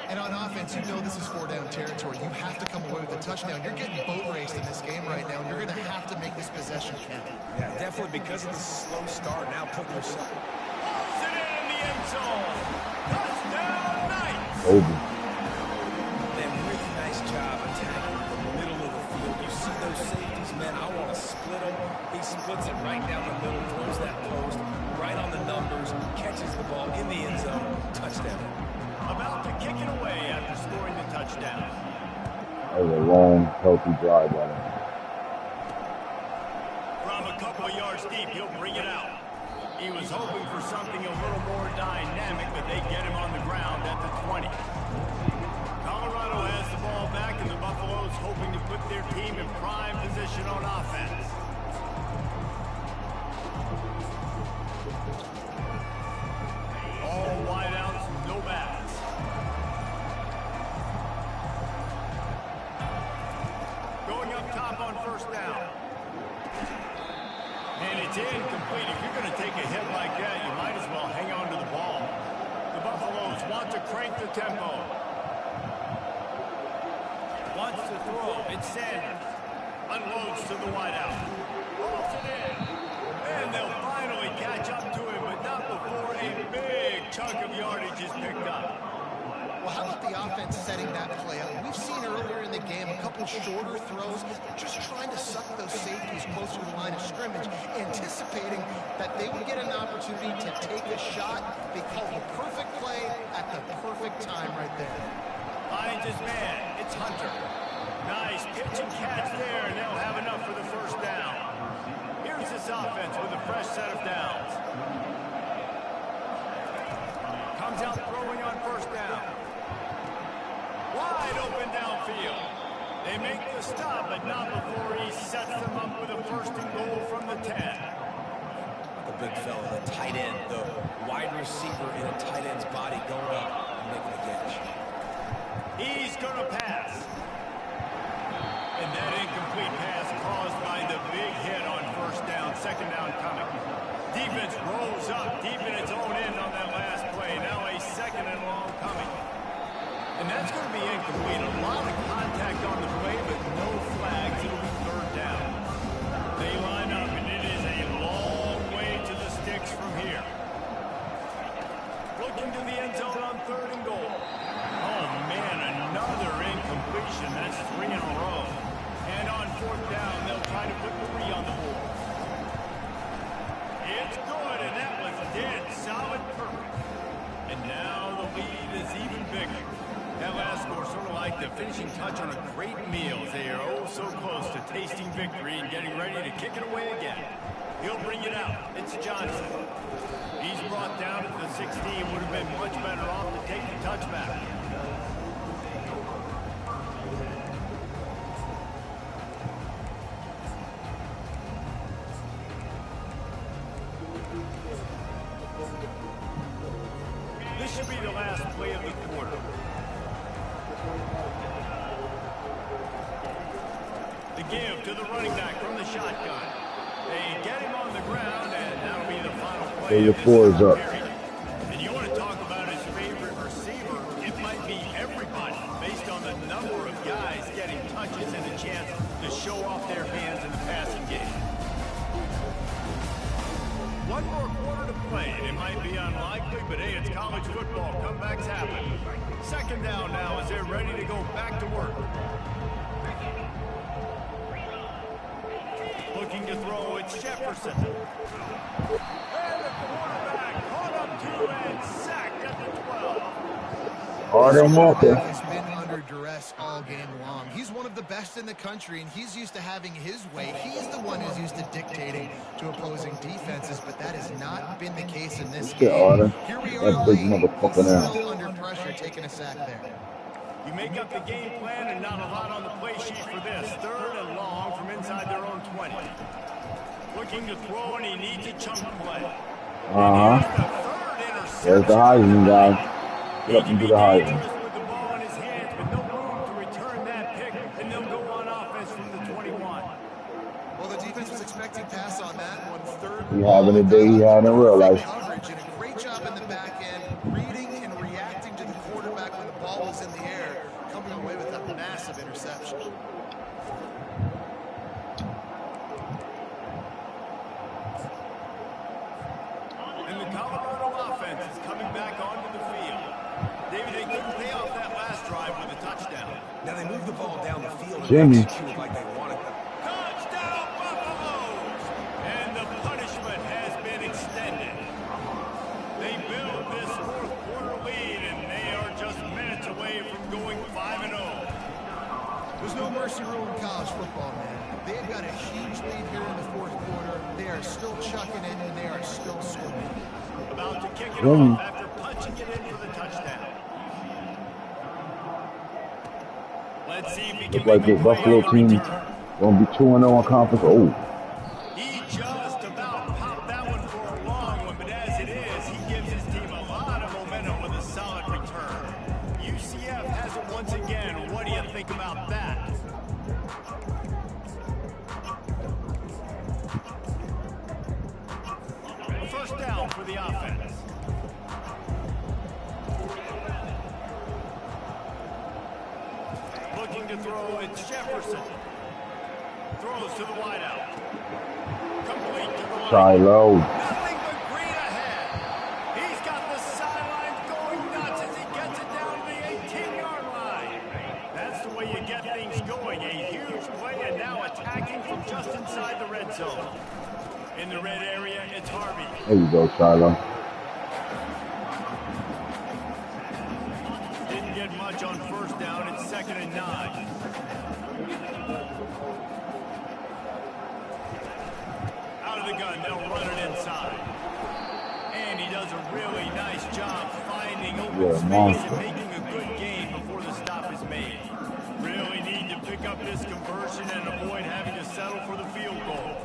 And on offense, you know this is 4-down territory. You have to come away with a touchdown. You're getting boat raced in this game right now, and you're going to have to make this possession count. Yeah, definitely because of the slow start. Now put yourself. Pulls it in the end zone. Touchdown, Knights. Over. Man, really nice job attacking the middle of the field. You see those safeties, man, I want to split them. He splits it right down the middle, throws that post, right on the numbers, catches the ball in the end zone. Touchdown. About to kick it away after scoring the touchdown. That was a long, healthy drive by him. From a couple of yards deep, he'll bring it out. He was hoping for something a little more dynamic, but they get him on the ground at the 20. Colorado has the ball back, and the Buffaloes hoping to put their team in prime position on offense. All wideouts, no backs. Going up top on 1st down. And it's incomplete. If you're going to take a hit like that, you might as well hang on to the ball. The Buffaloes want to crank the tempo. Wants to throw. It's Sanders. Unloads to the wideout. Rolls it in. And they'll finally catch up to him, but not before a big chunk of yardage is picked up. Well, how about the offense setting that play up? We've seen earlier in the game a couple shorter throws. They're just trying to suck those safeties closer to the line of scrimmage, anticipating that they would get an opportunity to take a shot. They call the perfect play at the perfect time right there. Finds his man. It's Hunter. Nice pitch and catch there, and they'll have enough for the first down. Here's this offense with a fresh set of downs. Comes out throwing on first down. Wide open downfield. They make the stop, but not before he sets them up with a first and goal from the 10. The big fella, the tight end, the wide receiver in a tight end's body going up and making a catch. He's going to pass. And that incomplete pass caused by the big hit on first down, second down coming. Defense rolls up deep in its own end on that last play. Now a second and long coming. And that's going to be incomplete. A lot of contact on the play, but no flags. It'll be third down. They line up, and it is a long way to the sticks from here. Looking to the end zone on third and goal. Oh, man, another incompletion. That's 3 in a row. And on fourth down, they'll try to put 3 on the board. It's good, and that was dead solid perfect. And now the lead is even bigger. That last score sort of like the finishing touch on a great meal. They are oh so close to tasting victory and getting ready to kick it away again. He'll bring it out. It's Johnson. He's brought down at the 16. Would have been much better off to take the touchback. This should be the last play of the quarter. The give to the running back from the shotgun. They get him on the ground, and that'll be the final play. Your 4 is up. And you want to talk about his favorite receiver, it might be everybody, based on the number of guys getting touches and a chance to show off their hands in the passing game. One more quarter to play, and it might be unlikely, but hey, it's college football. Comebacks happen. Second down now as they're ready to go back to work. Looking to throw, it's Jefferson. And the quarterback caught up to and sacked at the 12. Arden Walker. He's been under duress all game long. He's one of the best in the country, and he's used to having his way. He's the one who's used to dictating to opposing defenses, but that has not been the case in this game. Here we are late. He's still under pressure, taking a sack there. You make up the game plan and not a lot on the play sheet for this. Third and long from inside their own 20. Looking to throw, and he needs a chunk play. There's the Heisman guy. Get up and do the Heisman. With the ball in his hands, but no room to return that pick, and they'll go on offense from the 21. Well, the defense was expecting pass on that one. Third. He having a day he had in real life. Coverage and a great job in the back end, reading and reacting to the quarterback when the ball was in the air, coming away with a massive interception. And the Colorado offense is coming back onto the field. David, they couldn't pay off that last drive with a touchdown. Now they moved the ball down the field Jimmy. and executed like they wanted them. Touchdown, Buffaloes! And the punishment has been extended. They build this fourth quarter lead, and they are just minutes away from going 5-0. There's no mercy rule in college football, man. They've got a huge lead here in the fourth quarter. They are still chucking it, and they are still scoring. About to kick it off after punching it in for the touchdown. Let's see if he can Look like make this a play Buffalo on the team return. gonna be 2-0 on conference. Oh, He just about popped that one for a long one, but as it is, he gives his team a lot of momentum with a solid return. UCF has it once again. What do you think about that? for the offense. Looking to throw, it's Jefferson. Throws to the wideout. Complete to the line. Shiloh. Nothing but green ahead. He's got the sidelines going nuts as he gets it down to the 18-yard line. That's the way you get things going. A huge play and now attacking from just inside the red zone. In the red area, it's Harvey. There you go, Shiloh. Didn't get much on first down. It's 2nd and 9. Out of the gun, they'll run it inside. And he does a really nice job finding open space and making a good gain before the stop is made. Really need to pick up this conversion and avoid having to settle for the field goal.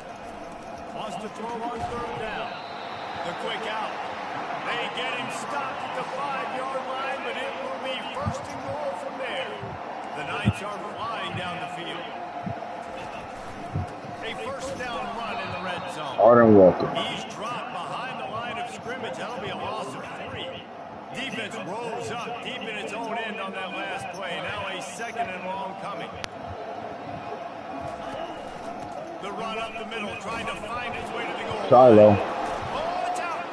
Wants to throw on 3rd down. The quick out. They get him stopped at the 5-yard line, but it will be 1st and goal from there. The Knights are flying down the field. A 1st down run in the red zone. Arden Walker. He's dropped behind the line of scrimmage. That'll be a loss of 3. Defense rolls up deep in its own end on that last play. Now a 2nd and long coming. The run up the middle, trying to find his way to the goal. Shiloh. Oh, it's out.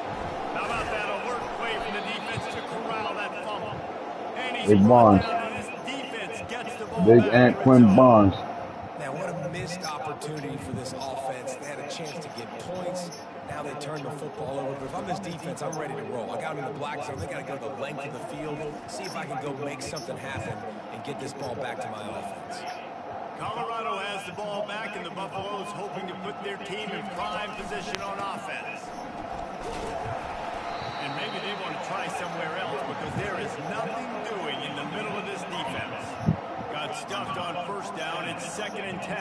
How about that alert play from the defense to corral that fumble? And he's Big Barnes. down, and his defense gets the ball Big back Ant in Quinn red zone. Barnes. Now, what a missed opportunity for this offense. They had a chance to get points. Now they turn the football over. But if I'm this defense, I'm ready to roll. I got them in the black zone. They got to go the length of the field, see if I can go make something happen and get this ball back to my offense. Colorado has the ball back, and the Buffaloes hoping to put their team in prime position on offense. And maybe they want to try somewhere else because there is nothing doing in the middle of this defense. Got stuffed on 1st down. It's 2nd and 10.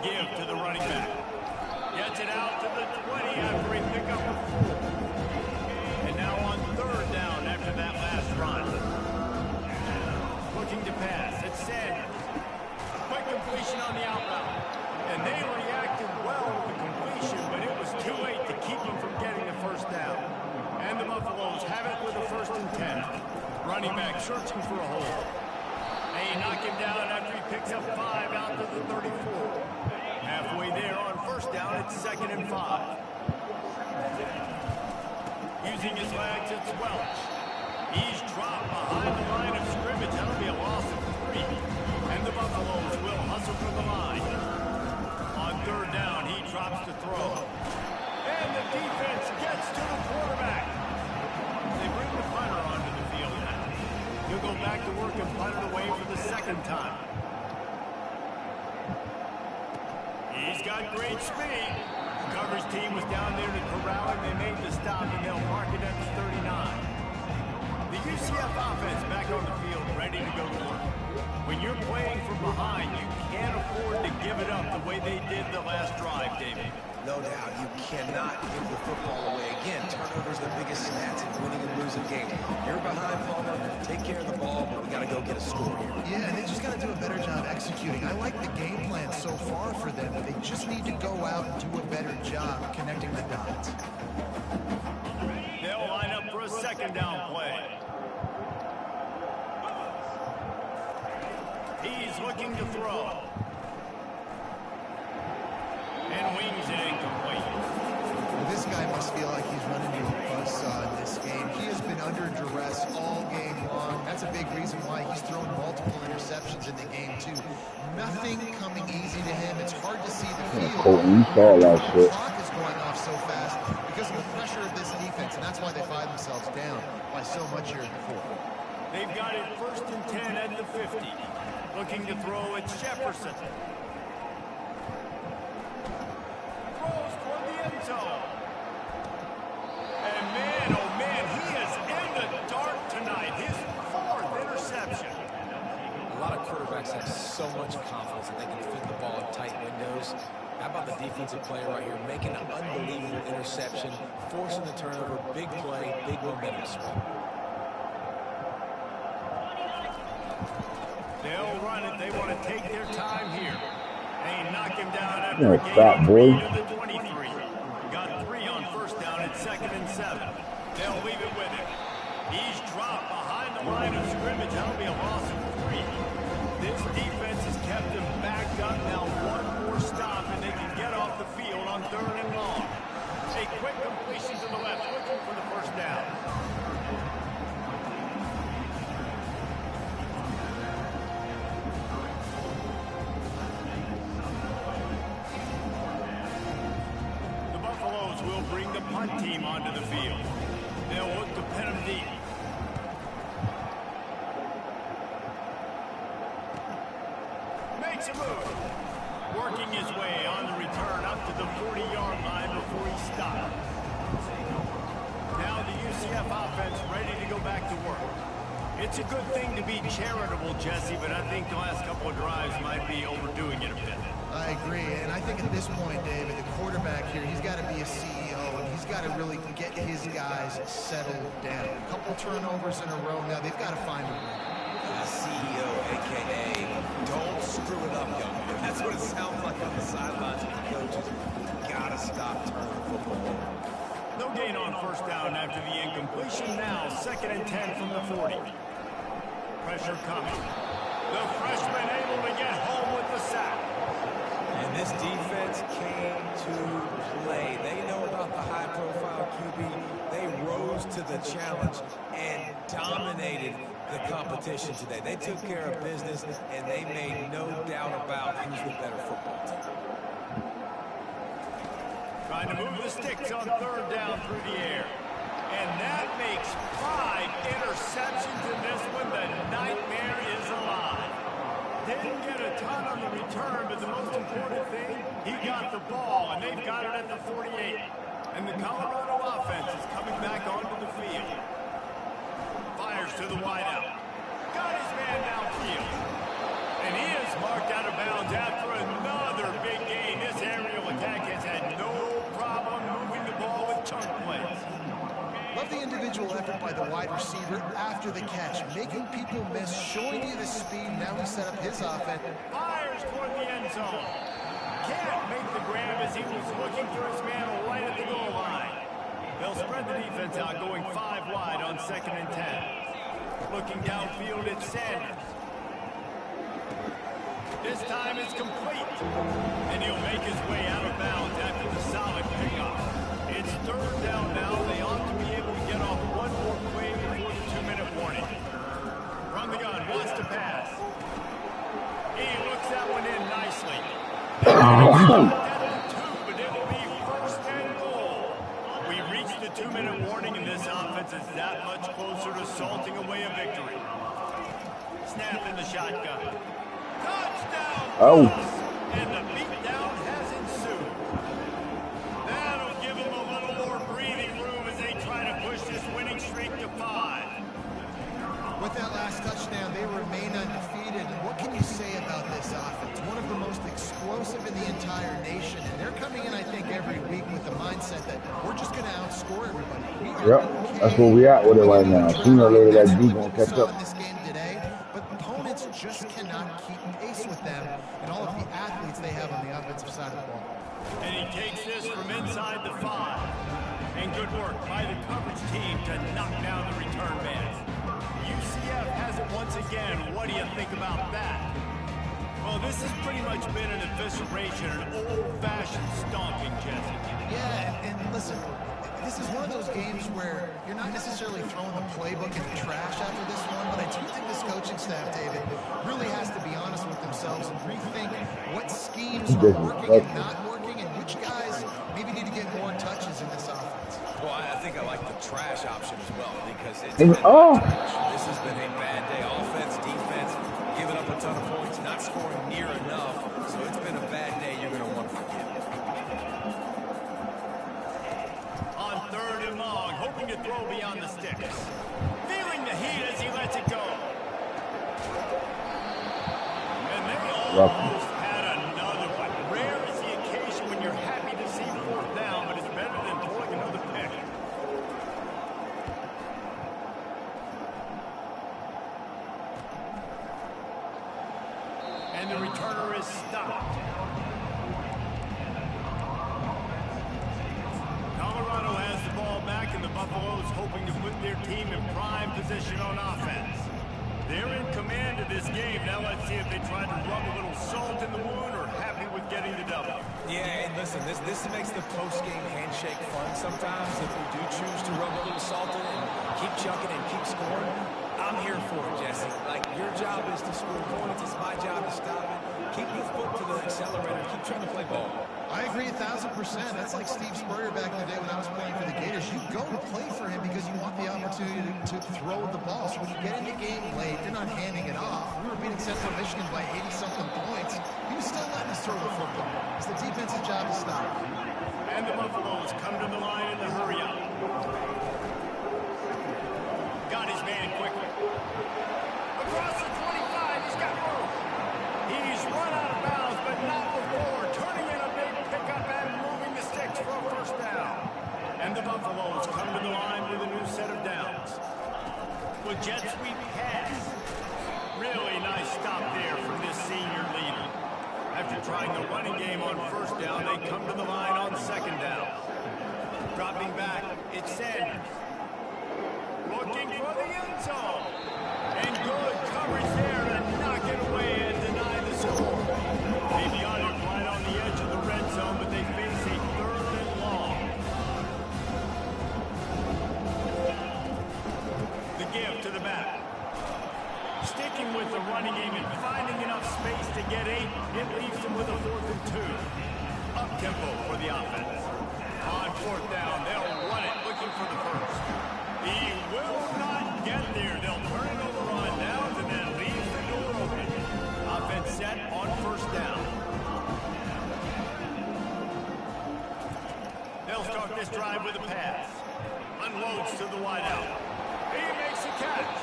Give to the running back. Gets it out to the 20 after he picked up a 4. And now on 3rd down after that last run. Looking to pass. It's Sanders. Quick completion on the out route. And they reacted well with the completion, but it was too late to keep them from getting the 1st down. And the Buffaloes have it with a 1st and 10. Running back searching for a hole. They knock him down after he picks up 5 out to the 34. Halfway there on 1st down, it's 2nd and 5. Using his legs, it's Welch. He's dropped behind the line of scrimmage. That'll be a loss of 3. And the Buffaloes will hustle from the line. On 3rd down, he drops to throw. And the defense gets to the quarterback. They bring the punter onto the field now. He'll go back to work and punt it away for the 2nd time. He's got great speed. The coverage team was down there to corral him. They made the stop, and they'll mark it at the 39. The UCF offense back on the field, ready to go to work. When you're playing from behind, you can't afford to give it up the way they did the last drive, David. No doubt, you cannot give the football away. Again, turnovers are the biggest stats in winning and losing games. You're behind, Palmer, take care of the ball, but we got to go get a score here. Yeah, and they just got to do a better job executing. I like the game plan so far for them, but they just need to go out and do a better job connecting the dots. They'll line up for a 2nd down play. He's looking to throw. And wings it incomplete. This guy must feel like he's running into a buzzsaw in this game. He has been under duress all game long. That's a big reason why he's thrown multiple interceptions in the game, too. Nothing coming easy to him. It's hard to see the field. Colton, you saw that shit. The clock is going off so fast because of the pressure of this defense, and that's why they find themselves down by so much here before. They've got it 1st and 10 at the 50. Looking to throw, it's Jefferson. Throws toward the end zone. And man, oh man, he is in the dark tonight. His 4th interception. A lot of quarterbacks have so much confidence that they can fit the ball in tight windows. How about the defensive player right here making an unbelievable interception, forcing the turnover, big play, big momentum swing. They'll run it. They want to take their time here. They knock him down after Yeah, a stop, gain boy. to the 23. Got 3 2nd and 7. They'll leave it with him. He's dropped behind the line of scrimmage. That'll be a loss of 3. This defense has kept him backed up. Now one more stop, and they can get off the field on 3rd and long. A quick completion to the left, looking for the first down. The Buffaloes will bring the punt team onto the field. They'll look to pin him deep. Makes a move. Working his way on the return up to the 40-yard line before he stopped. Now the UCF offense ready to go back to work. It's a good thing to be charitable, Jesse, but I think the last couple of drives might be overdoing it a bit. I agree, and I think at this point, David, the quarterback here, he's got to be a CEO, and he's got to really get his guys settled down. A couple turnovers in a row now, they've got to find a way. CEO, a.k.a. don't screw it up, young man. That's what it sounds like on the sidelines of the coaches. Gotta stop turning the football. No gain on first down after the incompletion. Now 2nd and 10 from the 40. Pressure coming. The freshman able to get home with the sack. And this defense came to play. They know about the high-profile QB. They rose to the challenge and dominated the competition today. They took care of business, and they made no doubt about who's the better football team. Trying to move the sticks on 3rd down through the air. And that makes 5 interceptions in this one. The nightmare is alive. Didn't get a ton on the return, but the most important thing, he got the ball, and they've got it at the 48. And the Colorado offense is coming back onto the field. Fires to the wideout. Got his man downfield. And he is marked out of bounds after another big gain. This aerial attack has had no problem moving the ball with chunk plays. Love the individual effort by the wide receiver after the catch, making people miss, showing you the speed. Now he set up his offense. Fires toward the end zone. Can't make the grab as he was looking for his man right at the goal line. They'll spread the defense out, going 5 wide on 2nd and 10. Looking downfield at Sanders. This time it's complete. And he'll make his way out of bounds after the solid pickup. It's 3rd down now. They ought to be able to get off one more play before the 2-minute warning. From the gun, wants to pass. He looks that one in nicely. But it'll be 1st and goal. We reached the 2-minute warning, and this offense is that much closer to salting away a victory. Snap in the shotgun. Touchdown! Oh. And the beatdown has ensued. That'll give them a little more breathing room as they try to push this winning streak to 5. With that last touchdown, they remain undefeated. What can you say about this offense? One of the most explosive in the entire nation. And they're coming in, I think, every week with the mindset that we're just going to outscore everybody. Yep, that's where we at with it right now. Sooner or later, that D gonna catch up. In this game today, but opponents just cannot keep pace with them and all of the athletes they have on the offensive side of the ball. And he takes this from inside the 5. And good work by the coverage team to knock down the return man. UCF has it once again. What do you think about that? Well, this has pretty much been an evisceration, an old-fashioned stomping, Jesse. Yeah, and listen, this is one of those games where you're not necessarily throwing the playbook in the trash after this one, but I do think this coaching staff, David, really has to be honest with themselves and rethink what schemes are working and not working, and which guys maybe need to get more touches in this offense. Well, I think I like the trash option as well, because it's been this has been a bad day. Offense, defense, giving up a ton of points, not scoring near enough. So it's been a bad day you're going to want to forget. On 3rd and long, hoping to throw beyond the sticks. Feeling the heat as he lets it go. And they almost had another one. Rare is the occasion when you're happy to see 4th down, but it's better than throwing another pick. And the returner is stopped. Colorado has the ball Buffaloes hoping to put their team in prime position on offense. They're in command of this game. Now let's see if they try to rub a little salt in the wound or happy with getting the double. Yeah, and listen, this makes the post-game handshake fun sometimes. If we do choose to rub a little salt in it and keep chucking and keep scoring, I'm here for it, Jesse. Like, your job is to score points. It's my job to stop it. Keep your foot to the accelerator. Keep trying to play ball. I agree 1,000%. That's like Steve Spurrier back in the day when I was playing for the Gators. You go to play for him because you want the opportunity to throw the ball. So when you get in the game late, they're not handing it off. We were beating Central Michigan by 80-something points. He was still letting us throw the football. It's the defensive job to stop. And the Buffaloes come to the line in the hurry up. Got his man quickly. Across the 25, he's got room. He's run out of bounds, but not before turning in a big pickup and moving the sticks for a first down. And the Buffaloes come to the line with a new set of downs. With jet sweep pass. Really nice stop there from this senior leader. After trying the running game on first down, they come to the line on second down. Dropping back, it's Sanders. Looking for the end zone. And good coverage there to knock it away and deny the score. Maybe on it right on the edge of the red zone, but they face a 3rd and long. The give to the back. Sticking with the running game and finding enough space to get 8, it leaves them with a 4th and 2. Up-tempo for the offense. On 4th down, they'll run it, looking for the first. He will not get there. They'll turn it over on downs and then leave the door open. Offense set on first down. They'll start this drive with a pass. Unloads to the wideout. He makes a catch.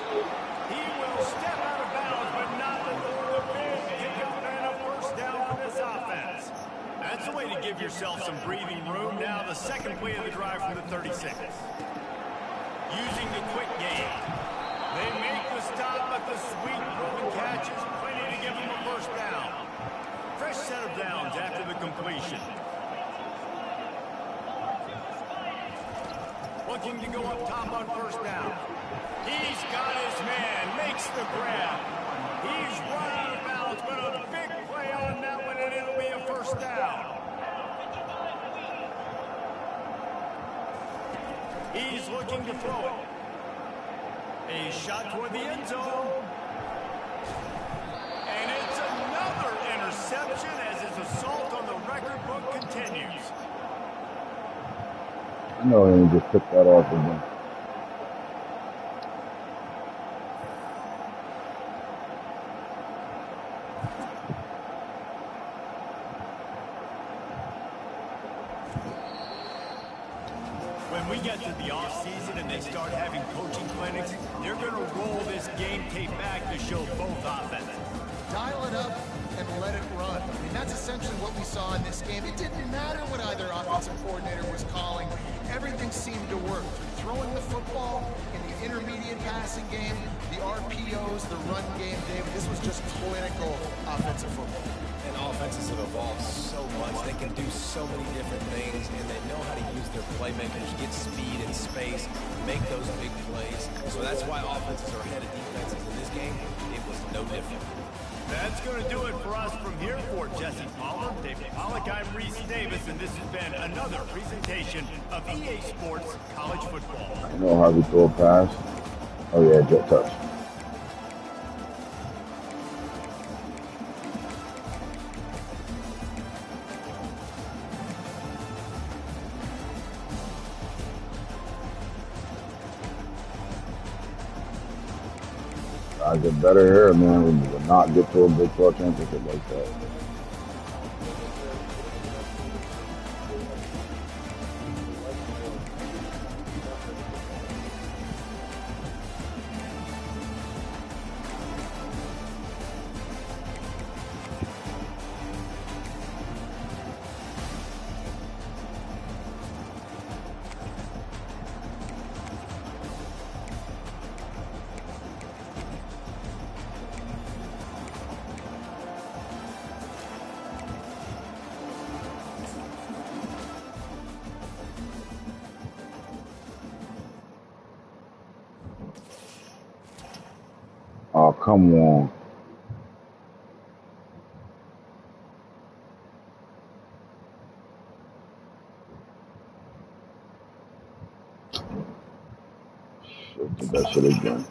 He will step out of bounds, but not before a big pickup and a first down for this offense. That's the way to give yourself some breathing room. Now the second play of the drive from the 36. Using the quick game. They make the stop, but the sweet broken catch is plenty to give them a first down. Fresh set of downs after the completion. Looking to go up top on first down. He's got his man, makes the grab. He's run out of bounds, but a big play on that one, and it'll be a first down. He's looking to throw it. A shot toward the end zone. And it's another interception as his assault on the record book continues. I know he just took that off of him. When we get to the offseason and they start having coaching clinics, they're going to roll this game tape back to show both offenses. Dial it up and let it run. I mean, that's essentially what we saw in this game. It didn't matter what either offensive coordinator was calling. Everything seemed to work. Throwing the football in the intermediate passing game, the RPOs, the run game, David, this was just clinical offensive football. And offenses have evolved so much. They can do so many different things, and they know how to use their playmakers, get speed and space, make those big plays. So that's why offenses are ahead of defenses. In this game, it was no different. That's going to do it for us from here. For Jesse Palmer, David Pollack, I'm Reese Davis, and this has been another presentation of EA Sports College Football. You know how we throw a pass? Oh yeah, jet touch. I get better here, man. We will not get to a Big 12 championship like that. Come on. Shit, the best shit again.